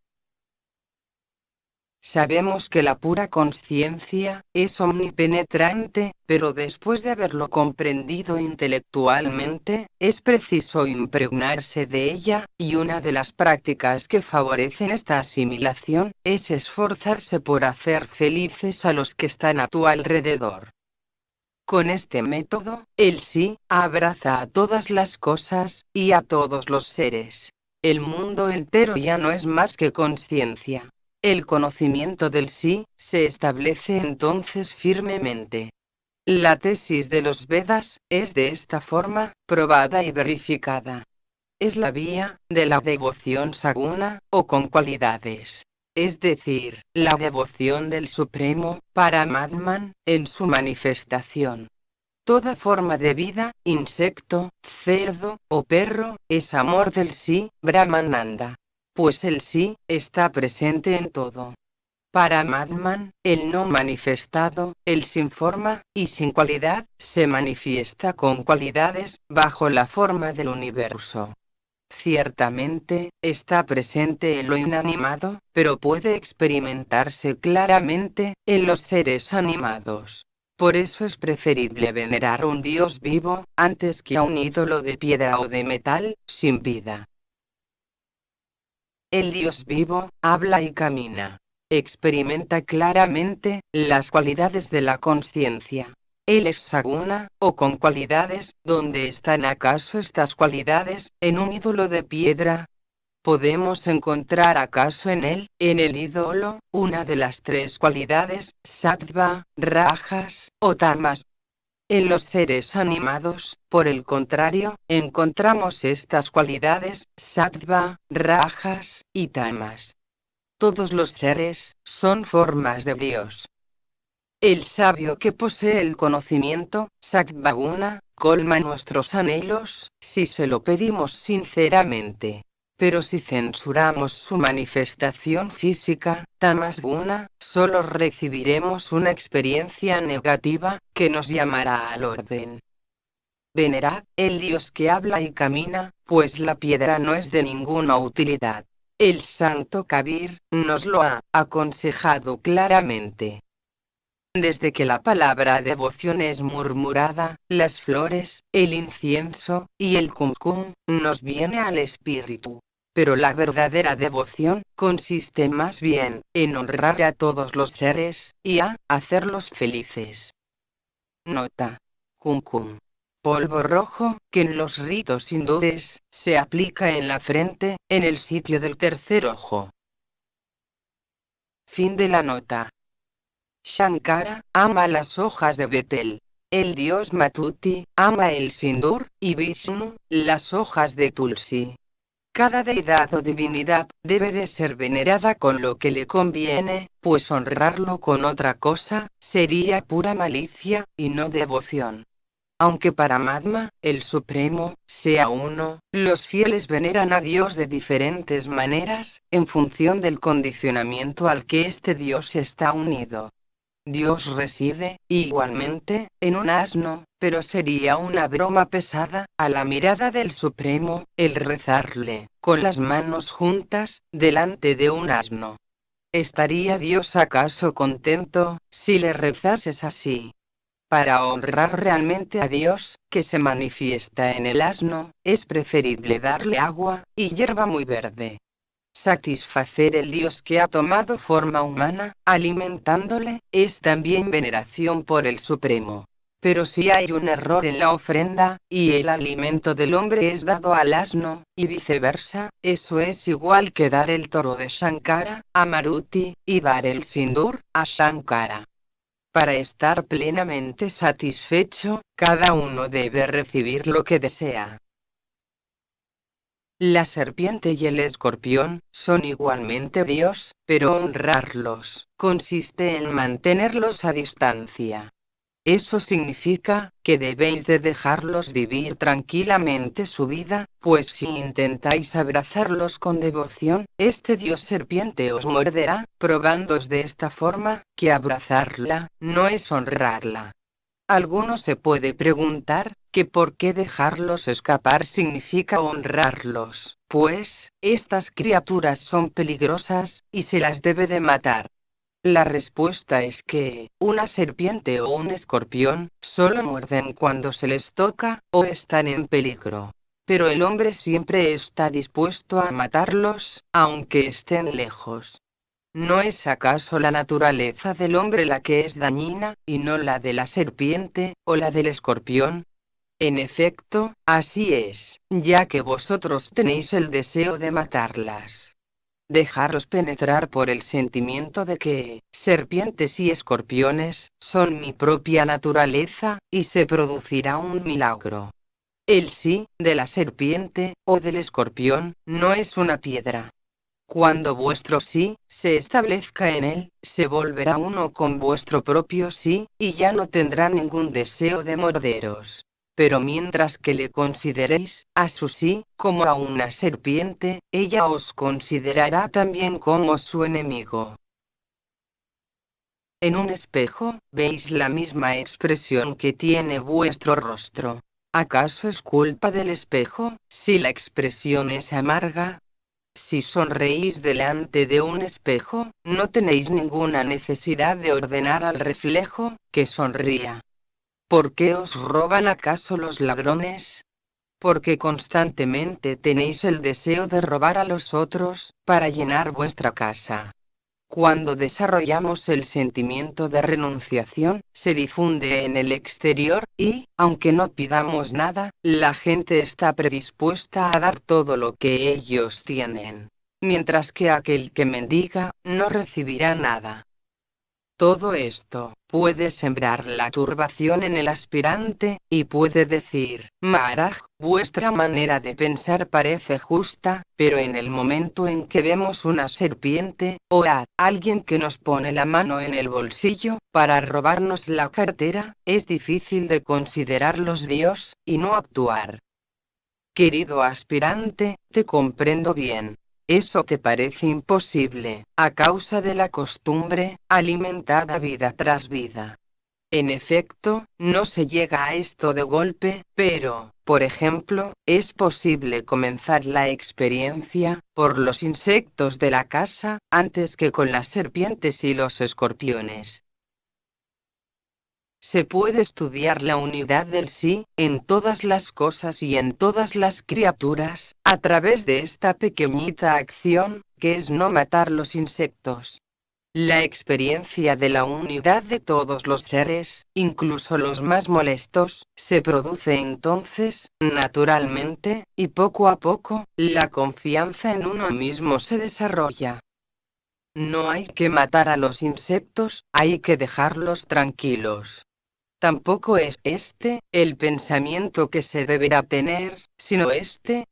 [SPEAKER 1] Sabemos que la pura consciencia es omnipenetrante, pero después de haberlo comprendido intelectualmente, es preciso impregnarse de ella, y una de las prácticas que favorecen esta asimilación es esforzarse por hacer felices a los que están a tu alrededor. Con este método, el sí abraza a todas las cosas y a todos los seres. El mundo entero ya no es más que consciencia. El conocimiento del sí se establece entonces firmemente. La tesis de los Vedas es de esta forma, probada y verificada. Es la vía de la devoción saguna, o con cualidades. Es decir, la devoción del Supremo, Paramatman, en su manifestación. Toda forma de vida, insecto, cerdo, o perro, es amor del sí, Brahmananda. Pues el sí, está presente en todo. Paramatman, el no manifestado, el sin forma, y sin cualidad, se manifiesta con cualidades, bajo la forma del universo. Ciertamente, está presente en lo inanimado, pero puede experimentarse claramente, en los seres animados. Por eso es preferible venerar un dios vivo, antes que a un ídolo de piedra o de metal, sin vida. el Dios vivo, habla y camina. Experimenta claramente las cualidades de la consciencia. Él es Saguna, o con cualidades. ¿Dónde están acaso estas cualidades? ¿En un ídolo de piedra? ¿Podemos encontrar acaso en él, en el ídolo, una de las tres cualidades, sattva, rajas, o tamas? En los seres animados, por el contrario, encontramos estas cualidades, sattva, rajas, y tamas. Todos los seres son formas de Dios. El sabio que posee el conocimiento, sattvaguna, colma nuestros anhelos, si se lo pedimos sinceramente. Pero si censuramos su manifestación física, tamasguna, solo recibiremos una experiencia negativa, que nos llamará al orden. Venerad el Dios que habla y camina, pues la piedra no es de ninguna utilidad. El santo Kabir nos lo ha aconsejado claramente. Desde que la palabra devoción es murmurada, las flores, el incienso, y el kumkum, nos viene al espíritu. Pero la verdadera devoción, consiste más bien, en honrar a todos los seres, y a hacerlos felices. Nota. Kumkum. Polvo rojo, que en los ritos hindúes, se aplica en la frente, en el sitio del tercer ojo. Fin de la nota. Shankara ama las hojas de betel. El dios Matuti ama el sindur, y Vishnu las hojas de tulsi. Cada deidad o divinidad debe de ser venerada con lo que le conviene, pues honrarlo con otra cosa sería pura malicia, y no devoción. Aunque Paramatma, el Supremo, sea uno, los fieles veneran a Dios de diferentes maneras, en función del condicionamiento al que este Dios está unido. Dios reside, igualmente, en un asno, pero sería una broma pesada, a la mirada del Supremo, el rezarle, con las manos juntas, delante de un asno. ¿Estaría Dios acaso contento, si le rezases así? Para honrar realmente a Dios, que se manifiesta en el asno, es preferible darle agua, y hierba muy verde. Satisfacer el Dios que ha tomado forma humana, alimentándole, es también veneración por el Supremo. Pero si hay un error en la ofrenda, y el alimento del hombre es dado al asno, y viceversa, eso es igual que dar el toro de Shankara a Maruti, y dar el sindur a Shankara. Para estar plenamente satisfecho, cada uno debe recibir lo que desea. La serpiente y el escorpión son igualmente Dios, pero honrarlos consiste en mantenerlos a distancia. Eso significa que debéis de dejarlos vivir tranquilamente su vida, pues si intentáis abrazarlos con devoción, este dios serpiente os morderá, probándoos de esta forma, que abrazarla no es honrarla. Alguno se puede preguntar, que por qué dejarlos escapar significa honrarlos, pues, estas criaturas son peligrosas, y se las debe de matar. La respuesta es que, una serpiente o un escorpión, solo muerden cuando se les toca, o están en peligro. Pero el hombre siempre está dispuesto a matarlos, aunque estén lejos. ¿No es acaso la naturaleza del hombre la que es dañina, y no la de la serpiente, o la del escorpión? En efecto, así es, ya que vosotros tenéis el deseo de matarlas. Dejaros penetrar por el sentimiento de que, serpientes y escorpiones, son mi propia naturaleza, y se producirá un milagro. El sí, de la serpiente, o del escorpión, no es una piedra. Cuando vuestro sí se establezca en él, se volverá uno con vuestro propio sí, y ya no tendrá ningún deseo de morderos. Pero mientras que le consideréis, a su sí, como a una serpiente, ella os considerará también como su enemigo. En un espejo, veis la misma expresión que tiene vuestro rostro. ¿Acaso es culpa del espejo, si la expresión es amarga? Si sonreís delante de un espejo, no tenéis ninguna necesidad de ordenar al reflejo, que sonría. ¿Por qué os roban acaso los ladrones? porque constantemente tenéis el deseo de robar a los otros, para llenar vuestra casa. Cuando desarrollamos el sentimiento de renunciación, se difunde en el exterior, y, aunque no pidamos nada, la gente está predispuesta a dar todo lo que ellos tienen. Mientras que aquel que mendiga, no recibirá nada. Todo esto puede sembrar la turbación en el aspirante, y puede decir: Maharaj, vuestra manera de pensar parece justa, pero en el momento en que vemos una serpiente, o a alguien que nos pone la mano en el bolsillo, para robarnos la cartera, es difícil de considerarlos Dios, y no actuar. Querido aspirante, te comprendo bien. Eso te parece imposible, a causa de la costumbre, alimentada vida tras vida. En efecto, no se llega a esto de golpe, pero, por ejemplo, es posible comenzar la experiencia, por los insectos de la casa, antes que con las serpientes y los escorpiones. Se puede estudiar la unidad del sí, en todas las cosas y en todas las criaturas, a través de esta pequeñita acción, que es no matar los insectos. La experiencia de la unidad de todos los seres, incluso los más molestos, se produce entonces, naturalmente, y poco a poco, la confianza en uno mismo se desarrolla. No hay que matar a los insectos, hay que dejarlos tranquilos. Tampoco es este el pensamiento que se deberá tener, sino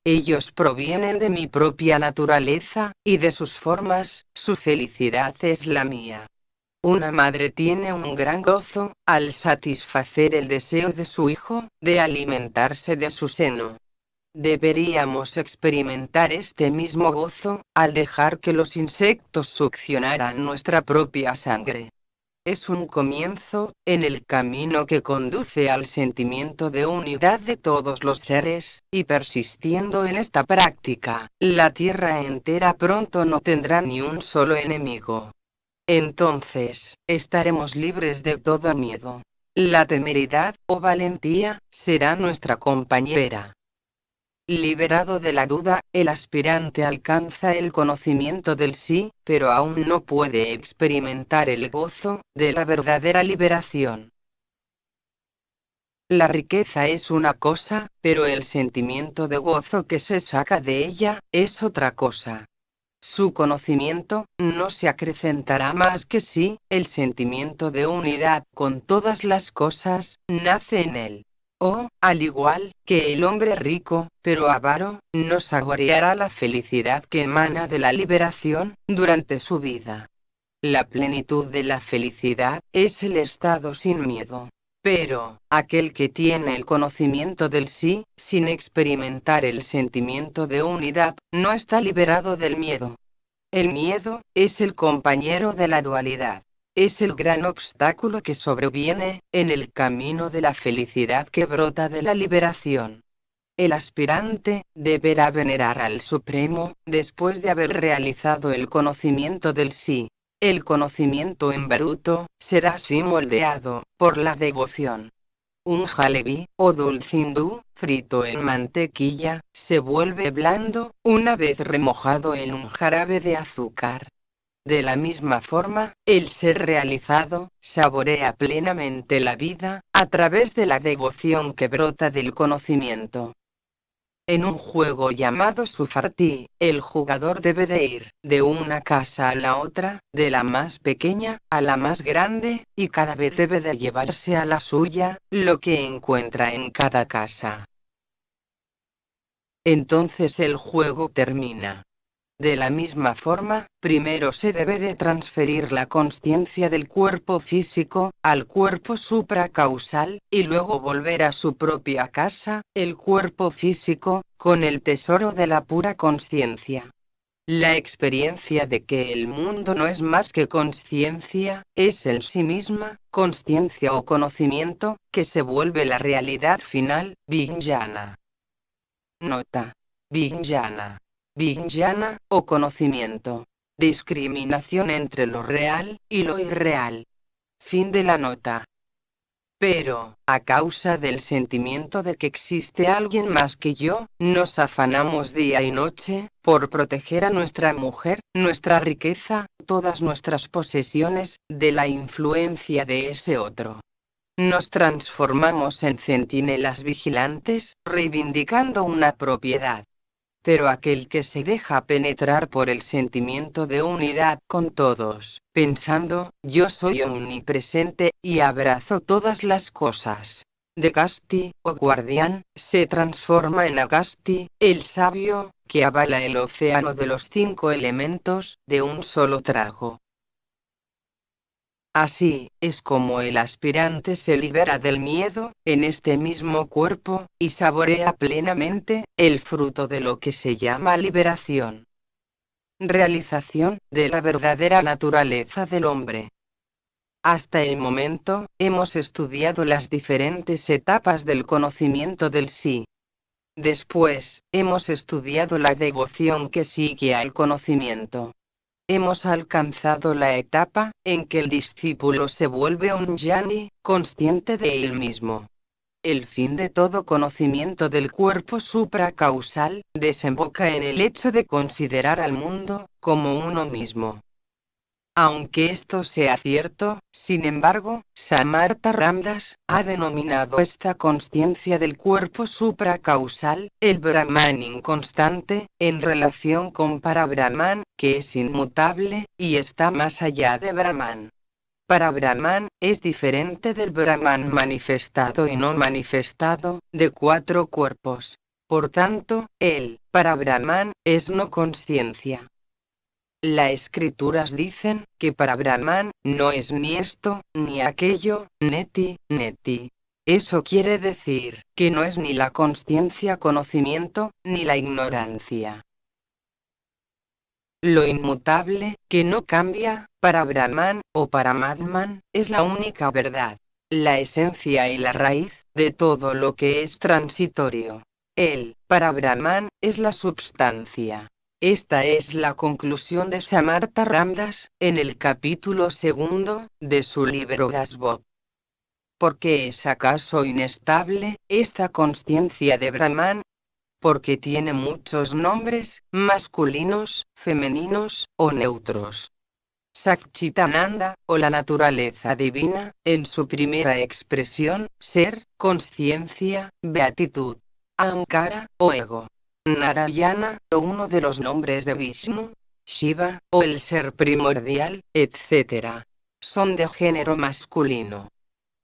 [SPEAKER 1] ellos provienen de mi propia naturaleza, y de sus formas, su felicidad es la mía. Una madre tiene un gran gozo, al satisfacer el deseo de su hijo, de alimentarse de su seno. Deberíamos experimentar este mismo gozo, al dejar que los insectos succionaran nuestra propia sangre. Es un comienzo, en el camino que conduce al sentimiento de unidad de todos los seres, y persistiendo en esta práctica, la tierra entera pronto no tendrá ni un solo enemigo. Entonces, estaremos libres de todo miedo. La temeridad, o valentía, será nuestra compañera. Liberado de la duda, el aspirante alcanza el conocimiento del sí, pero aún no puede experimentar el gozo de la verdadera liberación. La riqueza es una cosa, pero el sentimiento de gozo que se saca de ella, es otra cosa. Su conocimiento no se acrecentará más que si el sentimiento de unidad con todas las cosas nace en él. O, al igual que el hombre rico, pero avaro, no saboreará la felicidad que emana de la liberación durante su vida. La plenitud de la felicidad es el estado sin miedo. Pero, aquel que tiene el conocimiento del sí, sin experimentar el sentimiento de unidad, no está liberado del miedo. El miedo es el compañero de la dualidad. Es el gran obstáculo que sobreviene en el camino de la felicidad que brota de la liberación. El aspirante deberá venerar al Supremo, después de haber realizado el conocimiento del sí. El conocimiento en bruto será así moldeado por la devoción. Un jalebi, o dulce hindú, frito en mantequilla, se vuelve blando, una vez remojado en un jarabe de azúcar. De la misma forma, el ser realizado, saborea plenamente la vida, a través de la devoción que brota del conocimiento. En un juego llamado Sufarti, el jugador debe de ir de una casa a la otra, de la más pequeña a la más grande, y cada vez debe de llevarse a la suya lo que encuentra en cada casa. Entonces el juego termina. De la misma forma, primero se debe de transferir la consciencia del cuerpo físico al cuerpo supracausal, y luego volver a su propia casa, el cuerpo físico, con el tesoro de la pura consciencia. La experiencia de que el mundo no es más que consciencia, es en sí misma, consciencia o conocimiento, que se vuelve la realidad final, Vijnana. Nota. Vijnana. Vijnana, o conocimiento. Discriminación entre lo real y lo irreal. Fin de la nota. Pero, a causa del sentimiento de que existe alguien más que yo, nos afanamos día y noche, por proteger a nuestra mujer, nuestra riqueza, todas nuestras posesiones, de la influencia de ese otro. Nos transformamos en centinelas vigilantes, reivindicando una propiedad. Pero aquel que se deja penetrar por el sentimiento de unidad con todos, pensando, yo soy omnipresente, y abrazo todas las cosas. De Casti, o guardián, se transforma en Agasti, el sabio, que avala el océano de los 5 elementos, de un solo trago. Así, es como el aspirante se libera del miedo, en este mismo cuerpo, y saborea plenamente, el fruto de lo que se llama liberación. Realización, de la verdadera naturaleza del hombre. Hasta el momento, hemos estudiado las diferentes etapas del conocimiento del sí. Después, hemos estudiado la devoción que sigue al conocimiento. Hemos alcanzado la etapa en que el discípulo se vuelve un jnani, consciente de él mismo. El fin de todo conocimiento del cuerpo supracausal desemboca en el hecho de considerar al mundo como uno mismo. Aunque esto sea cierto, sin embargo, Samartha Ramdas ha denominado esta consciencia del cuerpo supracausal, el Brahman inconstante, en relación con Parabrahman, que es inmutable, y está más allá de Brahman. Parabrahman es diferente del Brahman manifestado y no manifestado, de 4 cuerpos. Por tanto, el Parabrahman es no consciencia. Las escrituras dicen que para Brahman no es ni esto, ni aquello, neti, neti. Eso quiere decir que no es ni la consciencia conocimiento, ni la ignorancia. Lo inmutable, que no cambia, para Brahman, o para Madman, es la única verdad. La esencia y la raíz, de todo lo que es transitorio. El, para Brahman, es la substancia. Esta es la conclusión de Samartha Ramdas, en el capítulo 2, de su libro Dasbod. ¿Por qué es acaso inestable, esta consciencia de Brahman? Porque tiene muchos nombres, masculinos, femeninos, o neutros. Satchitananda, o la naturaleza divina, en su primera expresión, ser, conciencia, beatitud. Ankara, o ego. Narayana, o uno de los nombres de Vishnu. Shiva, o el ser primordial, etc. Son de género masculino.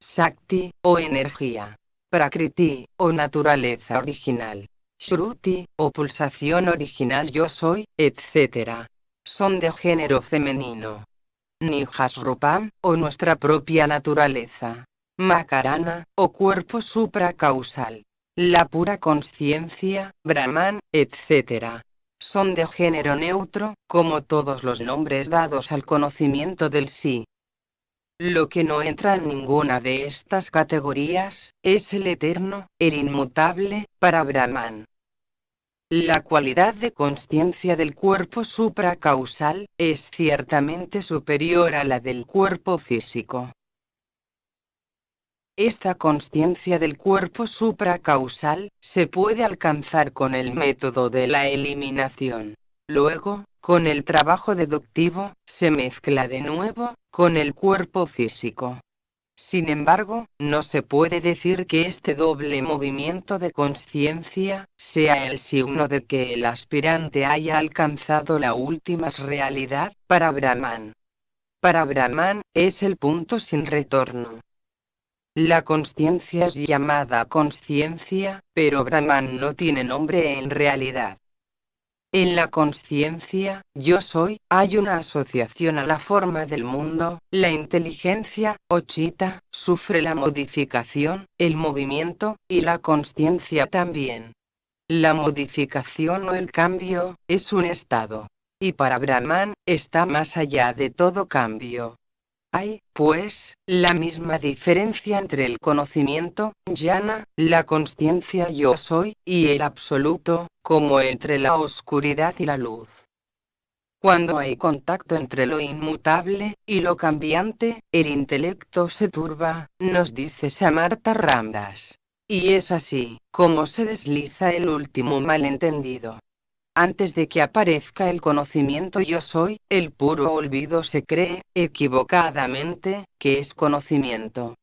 [SPEAKER 1] Shakti, o energía. Prakriti, o naturaleza original. Shruti, o pulsación original yo soy, etc. Son de género femenino. Nijasrupam, o nuestra propia naturaleza. Makarana, o cuerpo supracausal. La pura conciencia, Brahman, etc. Son de género neutro, como todos los nombres dados al conocimiento del sí. Lo que no entra en ninguna de estas categorías, es el eterno, el inmutable, para Brahman. La cualidad de consciencia del cuerpo supracausal, es ciertamente superior a la del cuerpo físico. Esta consciencia del cuerpo supracausal, se puede alcanzar con el método de la eliminación. Luego, con el trabajo deductivo, se mezcla de nuevo, con el cuerpo físico. Sin embargo, no se puede decir que este doble movimiento de consciencia, sea el signo de que el aspirante haya alcanzado la última realidad, para Brahman. Para Brahman, es el punto sin retorno. La consciencia es llamada consciencia, pero Brahman no tiene nombre en realidad. En la consciencia, yo soy, hay una asociación a la forma del mundo, la inteligencia, o chitta, sufre la modificación, el movimiento, y la consciencia también. La modificación o el cambio, es un estado. Y para Brahman, está más allá de todo cambio. Hay, pues, la misma diferencia entre el conocimiento, jnana, la consciencia yo soy, y el absoluto, como entre la oscuridad y la luz. Cuando hay contacto entre lo inmutable y lo cambiante, el intelecto se turba, nos dice Samartha Ramdas. Y es así, como se desliza el último malentendido. Antes de que aparezca el conocimiento yo soy, el puro olvido se cree, equivocadamente, que es conocimiento.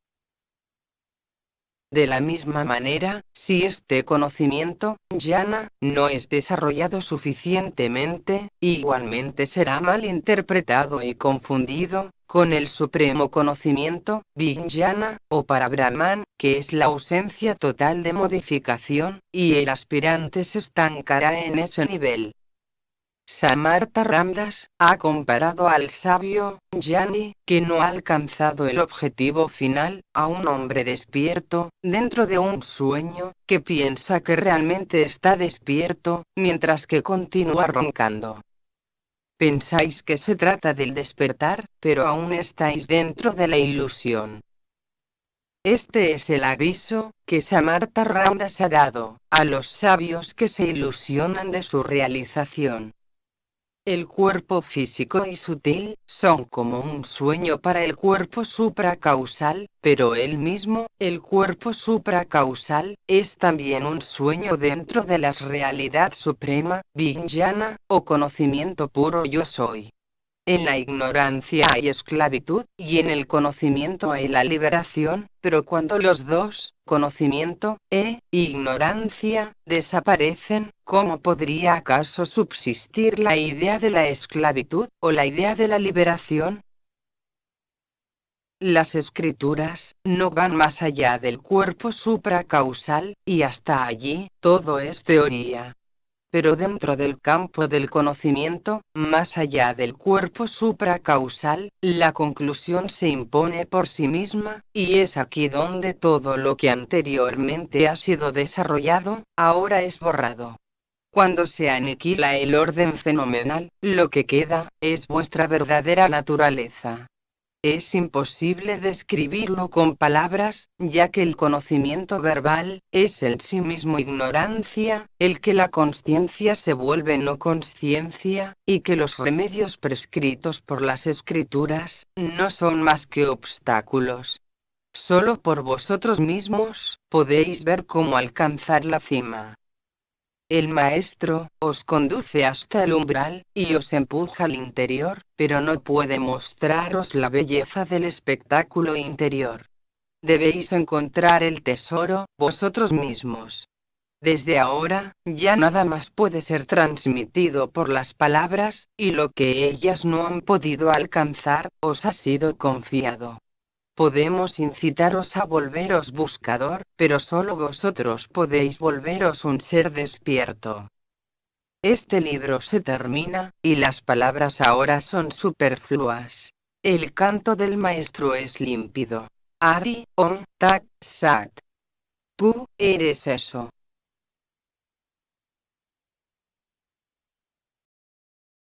[SPEAKER 1] De la misma manera, si este conocimiento, jnana, no es desarrollado suficientemente, igualmente será mal interpretado y confundido con el supremo conocimiento, vijnana, o para Brahman, que es la ausencia total de modificación, y el aspirante se estancará en ese nivel. Samartha Ramdas ha comparado al sabio, Jnani, que no ha alcanzado el objetivo final, a un hombre despierto, dentro de un sueño, que piensa que realmente está despierto, mientras que continúa roncando. Pensáis que se trata del despertar, pero aún estáis dentro de la ilusión. Este es el aviso que Samartha Ramdas ha dado a los sabios que se ilusionan de su realización. El cuerpo físico y sutil son como un sueño para el cuerpo supracausal, pero él mismo, el cuerpo supracausal, es también un sueño dentro de la realidad suprema, vijnana, o conocimiento puro yo soy. En la ignorancia hay esclavitud, y en el conocimiento hay la liberación, pero cuando los dos, conocimiento, ignorancia, desaparecen, ¿cómo podría acaso subsistir la idea de la esclavitud, o la idea de la liberación? Las escrituras no van más allá del cuerpo supracausal, y hasta allí, todo es teoría. Pero dentro del campo del conocimiento, más allá del cuerpo supracausal, la conclusión se impone por sí misma, y es aquí donde todo lo que anteriormente ha sido desarrollado, ahora es borrado. Cuando se aniquila el orden fenomenal, lo que queda, es vuestra verdadera naturaleza. Es imposible describirlo con palabras, ya que el conocimiento verbal es en sí mismo ignorancia, el que la consciencia se vuelve no consciencia, y que los remedios prescritos por las escrituras no son más que obstáculos. Solo por vosotros mismos podéis ver cómo alcanzar la cima. El maestro os conduce hasta el umbral, y os empuja al interior, pero no puede mostraros la belleza del espectáculo interior. Debéis encontrar el tesoro, vosotros mismos. Desde ahora, ya nada más puede ser transmitido por las palabras, y lo que ellas no han podido alcanzar, os ha sido confiado. Podemos incitaros a volveros buscador, pero solo vosotros podéis volveros un ser despierto. Este libro se termina, y las palabras ahora son superfluas. El canto del maestro es límpido. Hari Om Tat Sat. Tú eres eso.